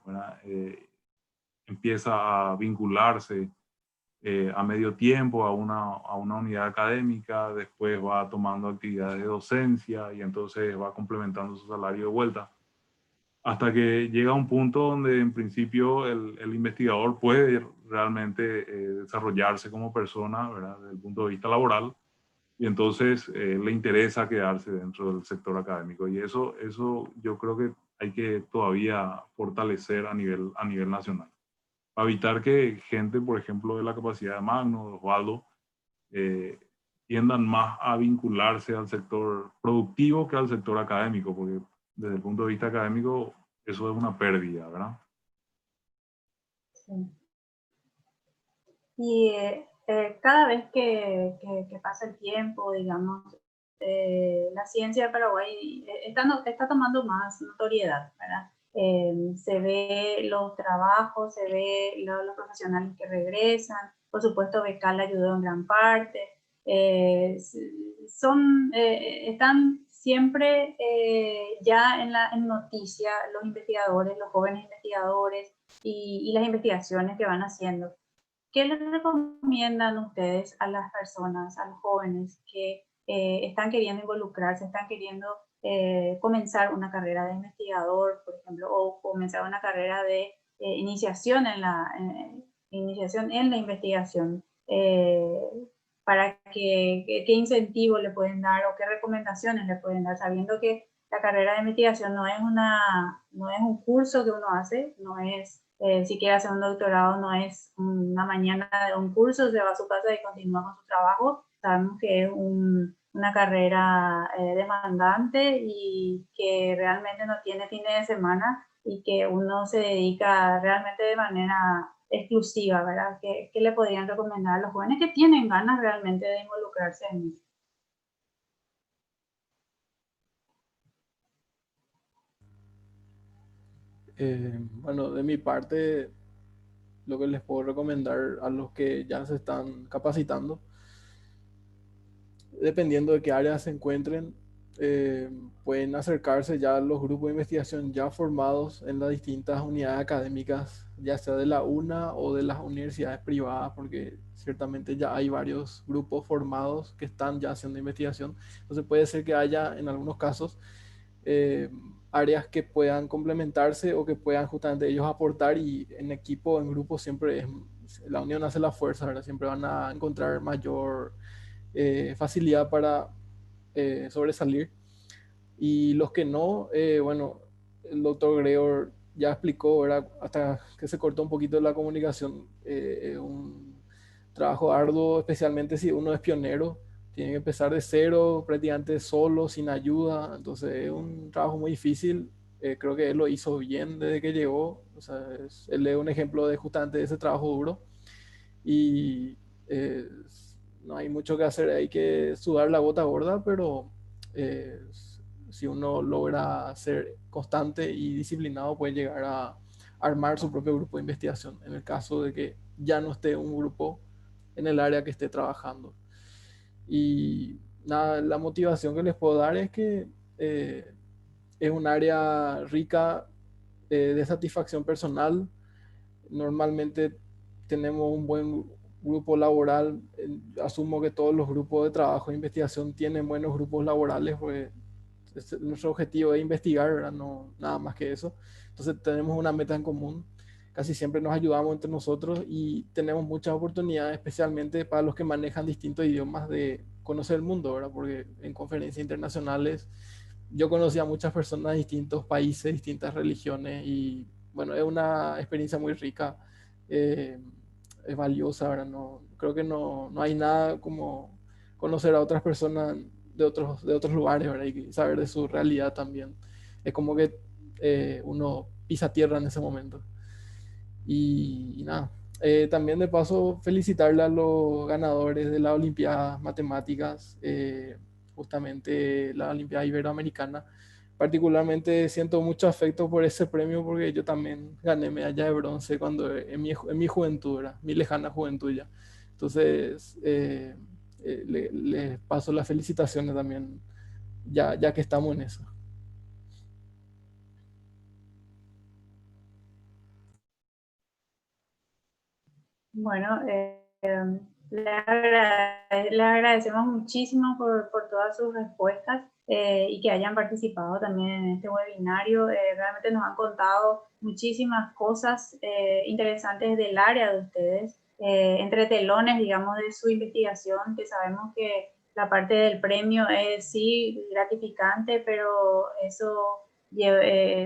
Speaker 2: empieza a vincularse a medio tiempo a una unidad académica, después va tomando actividades de docencia y entonces va complementando su salario de vuelta, hasta que llega a un punto donde en principio el investigador puede realmente desarrollarse como persona, ¿verdad? Desde el punto de vista laboral, y entonces le interesa quedarse dentro del sector académico. Y eso yo creo que hay que todavía fortalecer a nivel nacional, para evitar que gente, por ejemplo, de la capacidad de Magno, de Osvaldo, eh, tiendan más a vincularse al sector productivo que al sector académico, porque desde el punto de vista académico eso es una pérdida, ¿verdad?
Speaker 5: Sí. Y cada vez que pasa el tiempo, digamos, la ciencia de Paraguay está tomando más notoriedad, ¿verdad? Se ve los trabajos, se ve los profesionales que regresan, por supuesto Becal ayudó en gran parte, están siempre ya en noticia los investigadores, los jóvenes investigadores y las investigaciones que van haciendo. ¿Qué les recomiendan ustedes a las personas, a los jóvenes que están queriendo involucrarse, están queriendo comenzar una carrera de investigador, por ejemplo, o comenzar una carrera de iniciación en la investigación? Para qué incentivo le pueden dar o qué recomendaciones le pueden dar, sabiendo que la carrera de investigación no es un curso que uno hace, no es si quiere hacer un doctorado, no es una mañana de un curso, se va a su casa y continúa con su trabajo. Sabemos que es una carrera demandante y que realmente no tiene fines de semana y que uno se dedica realmente de manera exclusiva, ¿verdad? ¿Qué le podrían recomendar a los jóvenes que tienen ganas realmente de involucrarse en eso?
Speaker 3: Bueno, de mi parte, lo que les puedo recomendar a los que ya se están capacitando, dependiendo de qué áreas se encuentren, pueden acercarse ya a los grupos de investigación ya formados en las distintas unidades académicas, ya sea de la UNA o de las universidades privadas, porque ciertamente ya hay varios grupos formados que están ya haciendo investigación. Entonces puede ser que haya en algunos casos eh, áreas que puedan complementarse o que puedan justamente ellos aportar, y en equipo, en grupo, siempre la unión hace la fuerza, ¿verdad? Siempre van a encontrar mayor facilidad para sobresalir. Y los que no, bueno, el doctor Gregor ya explicó, ¿verdad? Hasta que se cortó un poquito la comunicación, un trabajo arduo, especialmente si uno es pionero, tiene que empezar de cero, prácticamente solo, sin ayuda, entonces es un trabajo muy difícil. Creo que él lo hizo bien desde que llegó, o sea, él es un ejemplo de justamente ese trabajo duro y eh, no hay mucho que hacer, hay que sudar la gota gorda, pero eh, si uno logra ser constante y disciplinado, puede llegar a armar su propio grupo de investigación en el caso de que ya no esté un grupo en el área que esté trabajando. Y nada, la motivación que les puedo dar es que es un área rica de satisfacción personal. Normalmente tenemos un buen grupo laboral. Asumo que todos los grupos de trabajo e investigación tienen buenos grupos laborales, porque nuestro objetivo es investigar, ¿verdad? No, nada más que eso. Entonces tenemos una meta en común. Casi siempre nos ayudamos entre nosotros y tenemos muchas oportunidades, especialmente para los que manejan distintos idiomas, de conocer el mundo, ¿verdad? Porque en conferencias internacionales yo conocí a muchas personas de distintos países, distintas religiones, y bueno, es una experiencia muy rica, eh, es valiosa, ¿verdad? No, creo que no hay nada como conocer a otras personas de otros lugares, ¿verdad? Y saber de su realidad también. Es como que uno pisa tierra en ese momento. Y nada, también de paso felicitarle a los ganadores de las Olimpiadas Matemáticas, justamente la Olimpiada Iberoamericana. Particularmente siento mucho afecto por ese premio, porque yo también gané medalla de bronce cuando en mi juventud, ¿verdad? Mi lejana juventud ya. Entonces, les paso las felicitaciones también, ya que estamos en eso.
Speaker 5: Bueno, le agradecemos muchísimo por todas sus respuestas y que hayan participado también en este webinario. Realmente nos han contado muchísimas cosas interesantes del área de ustedes, entre telones, digamos, de su investigación, que sabemos que la parte del premio es sí gratificante, pero eso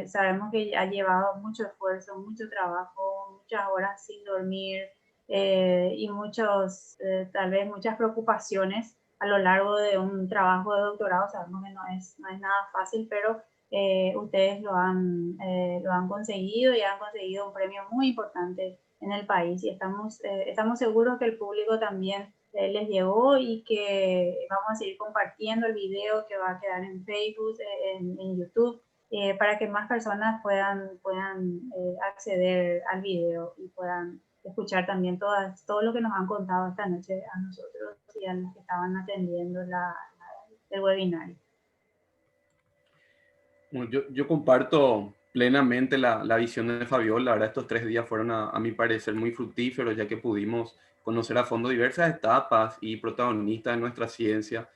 Speaker 5: sabemos que ha llevado mucho esfuerzo, mucho trabajo, muchas horas sin dormir, y tal vez muchas preocupaciones a lo largo de un trabajo de doctorado. Sabemos que no es nada fácil, pero ustedes lo han conseguido y han conseguido un premio muy importante en el país, y estamos seguros que el público también les llegó, y que vamos a seguir compartiendo el video que va a quedar en Facebook, en YouTube, para que más personas puedan acceder al video y puedan escuchar también todo lo que nos han contado esta noche a nosotros y a los que estaban atendiendo el webinario.
Speaker 1: Bueno, yo comparto plenamente la visión de Fabiola. La verdad, estos 3 días fueron, a mi parecer, muy fructíferos, ya que pudimos conocer a fondo diversas etapas y protagonistas de nuestra ciencia.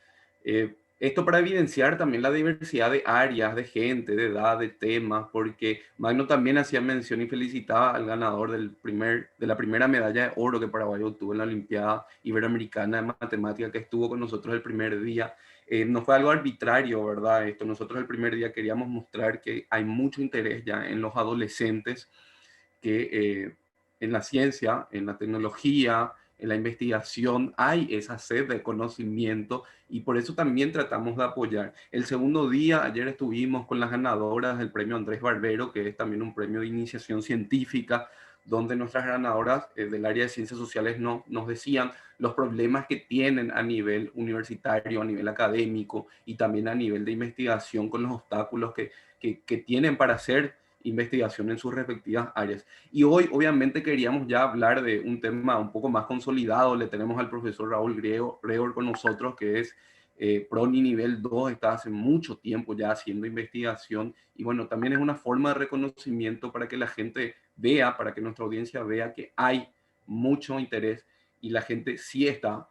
Speaker 1: Esto para evidenciar también la diversidad de áreas, de gente, de edad, de temas, porque Magno también hacía mención y felicitaba al ganador de la primera medalla de oro que Paraguay obtuvo en la Olimpiada Iberoamericana de Matemática, que estuvo con nosotros el primer día. No fue algo arbitrario, ¿verdad? Nosotros el primer día queríamos mostrar que hay mucho interés ya en los adolescentes, que en la ciencia, en la tecnología, en la investigación, hay esa sed de conocimiento, y por eso también tratamos de apoyar. El segundo día, ayer estuvimos con las ganadoras del premio Andrés Barbero, que es también un premio de iniciación científica, donde nuestras ganadoras del área de ciencias sociales nos decían los problemas que tienen a nivel universitario, a nivel académico y también a nivel de investigación, con los obstáculos que tienen para hacer investigación en sus respectivas áreas. Y hoy obviamente queríamos ya hablar de un tema un poco más consolidado. Le tenemos al profesor Raúl Gregor con nosotros, que es PRONI nivel 2, está hace mucho tiempo ya haciendo investigación, y bueno, también es una forma de reconocimiento para que la gente vea, para que nuestra audiencia vea que hay mucho interés y la gente sí está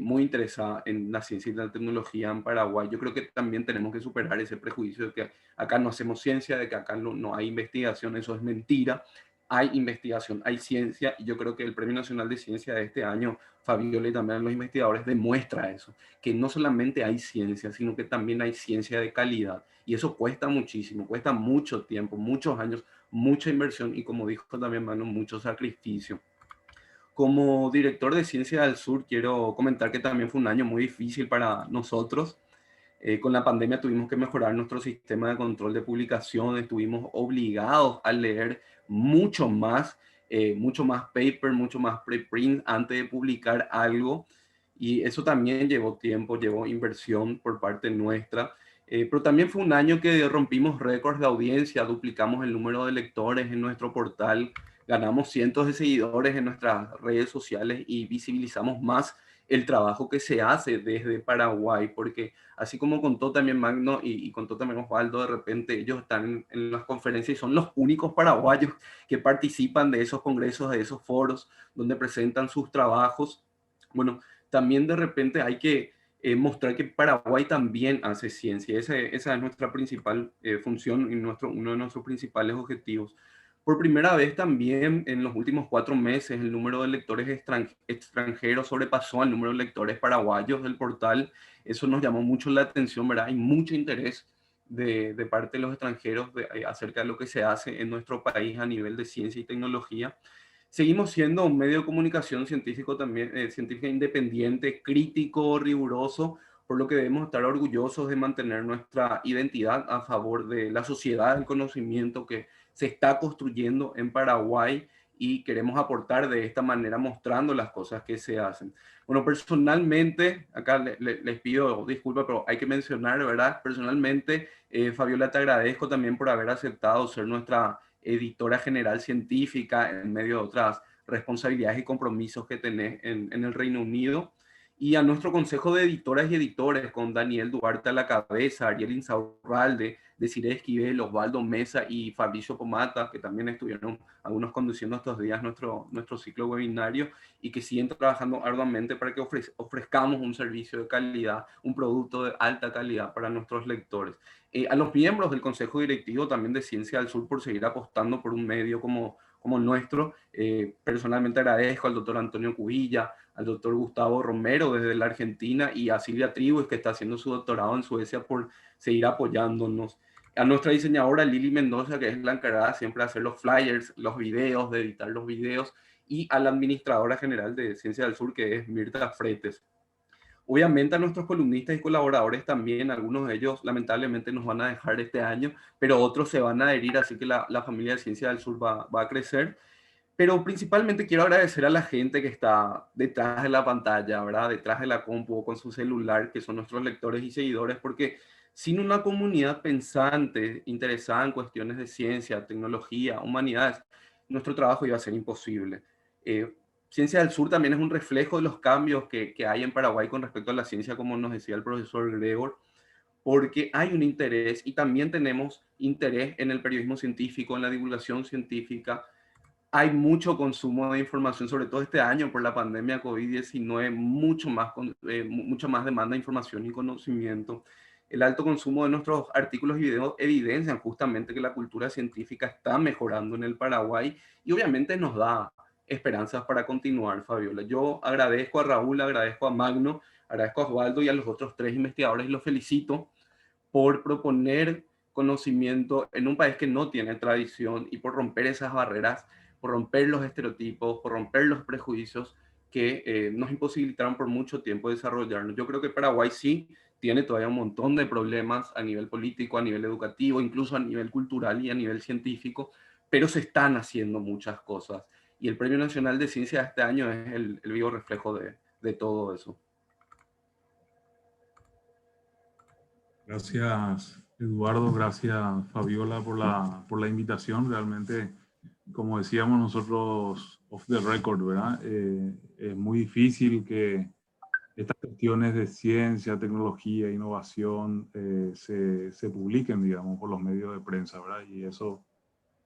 Speaker 1: muy interesada en la ciencia y la tecnología en Paraguay. Yo creo que también tenemos que superar ese prejuicio de que acá no hacemos ciencia, de que acá no hay investigación. Eso es mentira. Hay investigación, hay ciencia, y yo creo que el Premio Nacional de Ciencia de este año, Fabiola, y también los investigadores, demuestra eso, que no solamente hay ciencia, sino que también hay ciencia de calidad, y eso cuesta muchísimo, cuesta mucho tiempo, muchos años, mucha inversión, y como dijo también Manu, mucho sacrificio. Como director de Ciencia del Sur, quiero comentar que también fue un año muy difícil para nosotros. Con la pandemia tuvimos que mejorar nuestro sistema de control de publicaciones, estuvimos obligados a leer mucho más paper, mucho más preprint antes de publicar algo, y eso también llevó tiempo, llevó inversión por parte nuestra. Pero también fue un año que rompimos récords de audiencia, duplicamos el número de lectores en nuestro portal, ganamos cientos de seguidores en nuestras redes sociales y visibilizamos más el trabajo que se hace desde Paraguay, porque así como contó también Magno y contó también Osvaldo, de repente ellos están en las conferencias y son los únicos paraguayos que participan de esos congresos, de esos foros donde presentan sus trabajos. Bueno, también de repente hay que mostrar que Paraguay también hace ciencia. Esa es nuestra principal función y uno de nuestros principales objetivos. Por primera vez también en los últimos 4 meses el número de lectores extranjeros sobrepasó al número de lectores paraguayos del portal. Eso nos llamó mucho la atención, ¿verdad? Hay mucho interés de parte de los extranjeros acerca de lo que se hace en nuestro país a nivel de ciencia y tecnología. Seguimos siendo un medio de comunicación científico también, científica independiente, crítico, riguroso, por lo que debemos estar orgullosos de mantener nuestra identidad a favor de la sociedad del conocimiento que se está construyendo en Paraguay y queremos aportar de esta manera mostrando las cosas que se hacen. Bueno, personalmente, acá les pido disculpas, pero hay que mencionar, ¿verdad? Personalmente, Fabiola, te agradezco también por haber aceptado ser nuestra editora general científica en medio de otras responsabilidades y compromisos que tenés en el Reino Unido. Y a nuestro consejo de editoras y editores, con Daniel Duarte a la cabeza, Ariel Insaurralde, Desiree Esquivel, Osvaldo Mesa y Fabricio Pomata, que también estuvieron algunos conduciendo estos días nuestro ciclo webinario y que siguen trabajando arduamente para que ofrezcamos un servicio de calidad, un producto de alta calidad para nuestros lectores. A los miembros del Consejo Directivo también de Ciencia del Sur por seguir apostando por un medio como el nuestro. Personalmente agradezco al doctor Antonio Cubilla, al doctor Gustavo Romero desde la Argentina y a Silvia Tribus, que está haciendo su doctorado en Suecia, por seguir apoyándonos. A nuestra diseñadora Lili Mendoza, que es la encargada siempre de hacer los flyers, los videos, de editar los videos, y a la administradora general de Ciencia del Sur, que es Mirta Fretes. Obviamente a nuestros columnistas y colaboradores también, algunos de ellos lamentablemente nos van a dejar este año, pero otros se van a adherir, así que la familia de Ciencia del Sur va a crecer. Pero principalmente quiero agradecer a la gente que está detrás de la pantalla, ¿verdad? Detrás de la compu o con su celular, que son nuestros lectores y seguidores, porque sin una comunidad pensante, interesada en cuestiones de ciencia, tecnología, humanidades, nuestro trabajo iba a ser imposible. Ciencia del Sur también es un reflejo de los cambios que hay en Paraguay con respecto a la ciencia, como nos decía el profesor Gregor, porque hay un interés y también tenemos interés en el periodismo científico, en la divulgación científica. Hay mucho consumo de información, sobre todo este año por la pandemia COVID-19, mucha más demanda de información y conocimiento. El alto consumo de nuestros artículos y videos evidencian justamente que la cultura científica está mejorando en el Paraguay y obviamente nos da esperanzas para continuar, Fabiola. Yo agradezco a Raúl, agradezco a Magno, agradezco a Osvaldo y a los otros 3 investigadores y los felicito por proponer conocimiento en un país que no tiene tradición y por romper esas barreras, por romper los estereotipos, por romper los prejuicios que nos imposibilitaron por mucho tiempo desarrollarnos. Yo creo que Paraguay sí tiene todavía un montón de problemas a nivel político, a nivel educativo, incluso a nivel cultural y a nivel científico, pero se están haciendo muchas cosas. Y el Premio Nacional de Ciencia de este año es el vivo reflejo de todo eso.
Speaker 2: Gracias, Eduardo. Gracias, Fabiola, por la invitación. Realmente, como decíamos nosotros off the record, ¿verdad? Es muy difícil que estas cuestiones de ciencia, tecnología, innovación se publiquen, digamos, por los medios de prensa, ¿verdad? Y eso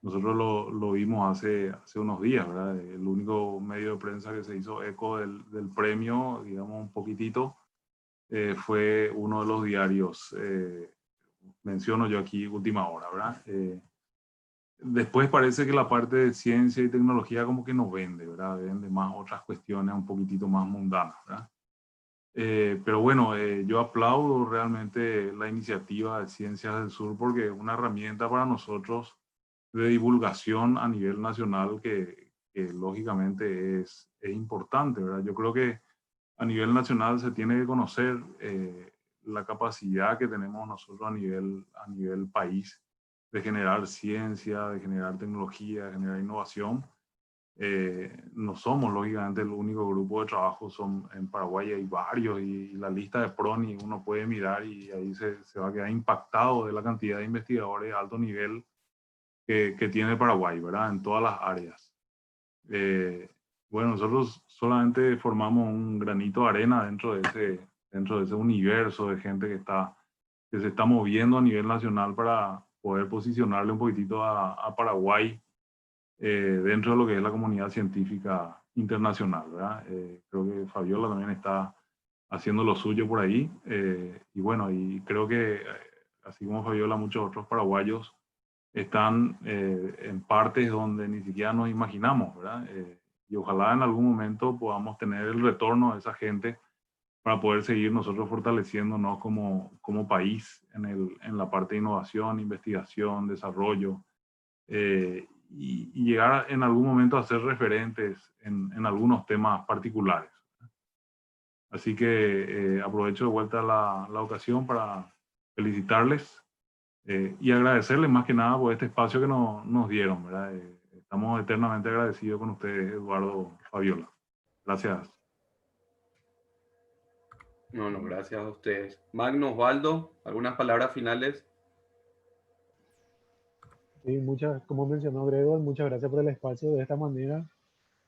Speaker 2: nosotros lo vimos hace unos días, ¿verdad? El único medio de prensa que se hizo eco del premio, digamos, un poquitito, fue uno de los diarios, menciono yo aquí Última Hora, ¿verdad? Después parece que la parte de ciencia y tecnología como que no vende, ¿verdad? Vende más otras cuestiones un poquitito más mundanas, ¿verdad? Pero bueno, yo aplaudo realmente la iniciativa de Ciencias del Sur porque es una herramienta para nosotros de divulgación a nivel nacional que lógicamente es importante, ¿verdad? Yo creo que a nivel nacional se tiene que conocer la capacidad que tenemos nosotros a nivel país de generar ciencia, de generar tecnología, de generar innovación. No somos, lógicamente, el único grupo de trabajo, en Paraguay hay varios y la lista de PRONI uno puede mirar y ahí se va a quedar impactado de la cantidad de investigadores de alto nivel que tiene Paraguay, ¿verdad? En todas las áreas. Bueno, nosotros solamente formamos un granito de arena dentro de ese universo de gente que se está moviendo a nivel nacional para poder posicionarle un poquitito a Paraguay dentro de lo que es la comunidad científica internacional, ¿verdad? Creo que Fabiola también está haciendo lo suyo por ahí. Y bueno, y creo que así como Fabiola, muchos otros paraguayos están en partes donde ni siquiera nos imaginamos, ¿verdad? Y ojalá en algún momento podamos tener el retorno de esa gente para poder seguir nosotros fortaleciéndonos como país en la parte de innovación, investigación, desarrollo, y llegar en algún momento a ser referentes en algunos temas particulares. Así que aprovecho de vuelta la ocasión para felicitarles y agradecerles más que nada por este espacio que nos dieron, ¿verdad? Estamos eternamente agradecidos con ustedes, Eduardo, Fabiola. Gracias.
Speaker 1: No, no, gracias a ustedes. Magno, Osvaldo, ¿algunas palabras finales?
Speaker 4: Sí, como mencionó Gregor, muchas gracias por el espacio. De esta manera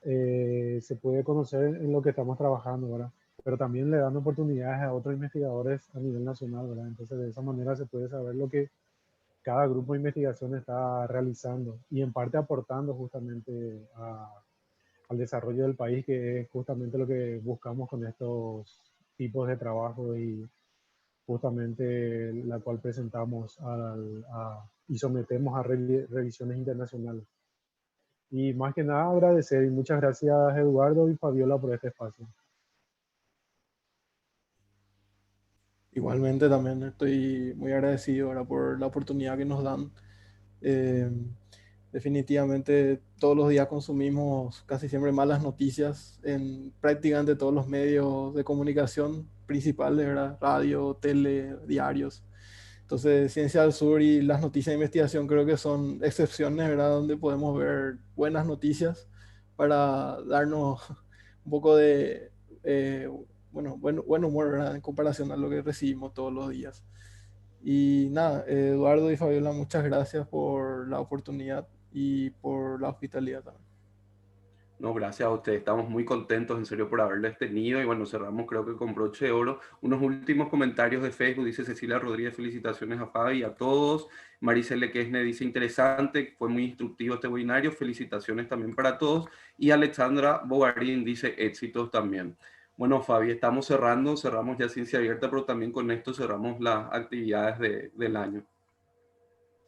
Speaker 4: se puede conocer en lo que estamos trabajando, ¿verdad? Pero también le dan oportunidades a otros investigadores a nivel nacional, ¿verdad? Entonces, de esa manera se puede saber lo que cada grupo de investigación está realizando y en parte aportando justamente al desarrollo del país, que es justamente lo que buscamos con estos tipos de trabajo y justamente la cual presentamos y sometemos a revisiones internacionales. Y más que nada agradecer y muchas gracias Eduardo y Fabiola por este espacio.
Speaker 3: Igualmente también estoy muy agradecido ahora por la oportunidad que nos dan. Eh, Definitivamente todos los días consumimos casi siempre malas noticias en prácticamente todos los medios de comunicación principales, ¿verdad? Radio, tele, diarios. Entonces, Ciencia del Sur y las noticias de investigación creo que son excepciones, ¿verdad? Donde podemos ver buenas noticias para darnos un poco de, buen humor, ¿verdad? En comparación a lo que recibimos todos los días. Y nada, Eduardo y Fabiola, muchas gracias por la oportunidad y por la hospitalidad también.
Speaker 1: No, gracias a ustedes. Estamos muy contentos, en serio, por haberles tenido. Y bueno, cerramos creo que con broche de oro. Unos últimos comentarios de Facebook. Dice Cecilia Rodríguez, felicitaciones a Fabi y a todos. Maricele Quesne dice, interesante, fue muy instructivo este webinario. Felicitaciones también para todos. Y Alexandra Bogarín dice, éxitos también. Bueno, Fabi, estamos cerramos ya Ciencia Abierta, pero también con esto cerramos las actividades del año.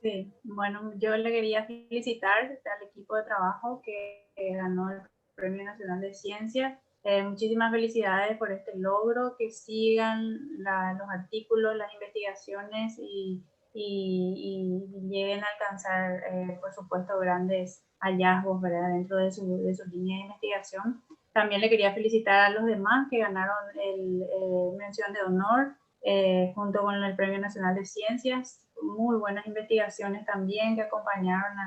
Speaker 5: Sí, bueno, yo le quería felicitar al equipo de trabajo que ganó el Premio Nacional de Ciencias. Muchísimas felicidades por este logro, que sigan los artículos, las investigaciones y lleguen a alcanzar, por supuesto, grandes hallazgos, ¿verdad? Dentro de su línea de investigación. También le quería felicitar a los demás que ganaron el mención de honor junto con el Premio Nacional de Ciencias. Muy buenas investigaciones también que acompañaron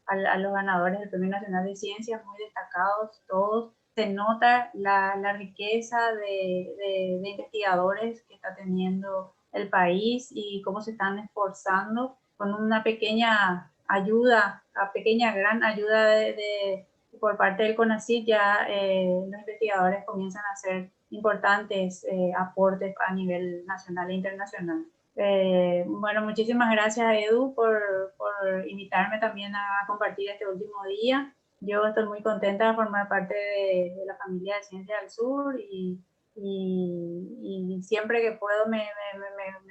Speaker 5: a los ganadores del Premio Nacional de Ciencias, muy destacados todos. Se nota la riqueza de investigadores que está teniendo el país y cómo se están esforzando con una pequeña ayuda, gran ayuda por parte del CONACYT. Ya los investigadores comienzan a hacer importantes aportes a nivel nacional e internacional. Bueno, muchísimas gracias Edu por invitarme también a compartir este último día. Yo estoy muy contenta de formar parte de la familia de Ciencia del Sur y siempre que puedo me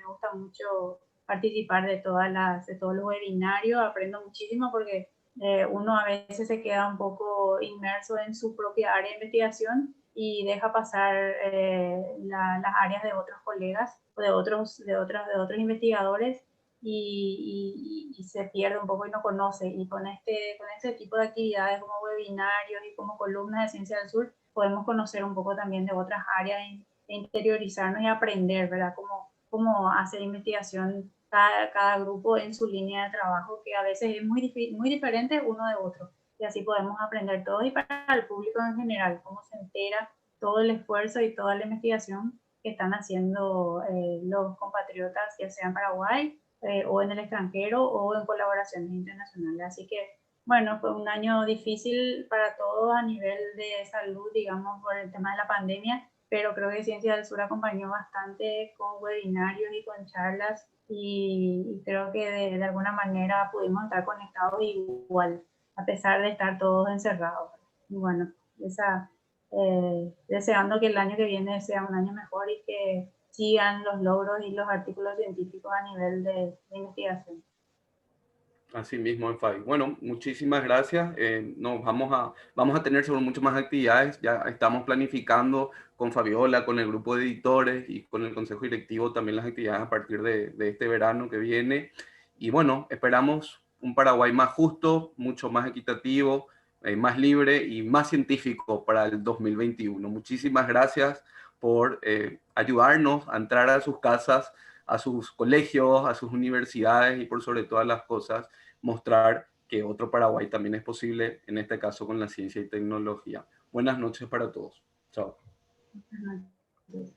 Speaker 5: gusta mucho participar de todos los webinarios. Aprendo muchísimo porque uno a veces se queda un poco inmerso en su propia área de investigación y deja pasar las áreas de otros colegas o de otros investigadores y se pierde un poco y no conoce. Y con este tipo de actividades como webinarios y como columnas de Ciencia del Sur podemos conocer un poco también de otras áreas e interiorizarnos y aprender, ¿verdad? Cómo hacer investigación cada grupo en su línea de trabajo, que a veces es muy diferente uno de otro. Y así podemos aprender todos, y para el público en general, cómo se entera todo el esfuerzo y toda la investigación que están haciendo los compatriotas, ya sea en Paraguay o en el extranjero o en colaboraciones internacionales. Así que Bueno, fue un año difícil para todos a nivel de salud, digamos, por el tema de la pandemia, pero creo que Ciencia del Sur acompañó bastante con webinarios y con charlas y creo que de alguna manera pudimos estar conectados igual, a pesar de estar todos encerrados. Y bueno, deseando que el año que viene sea un año mejor y que sigan los logros y los artículos científicos a nivel de investigación.
Speaker 1: Así mismo, Fabi. Bueno, muchísimas gracias. Nos vamos a tener sobre muchas más actividades. Ya estamos planificando con Fabiola, con el grupo de editores y con el consejo directivo también las actividades a partir de este verano que viene. Y bueno, esperamos un Paraguay más justo, mucho más equitativo, más libre y más científico para el 2021. Muchísimas gracias por ayudarnos a entrar a sus casas, a sus colegios, a sus universidades y por sobre todas las cosas mostrar que otro Paraguay también es posible, en este caso con la ciencia y tecnología. Buenas noches para todos. Chao.
Speaker 5: Buenas noches.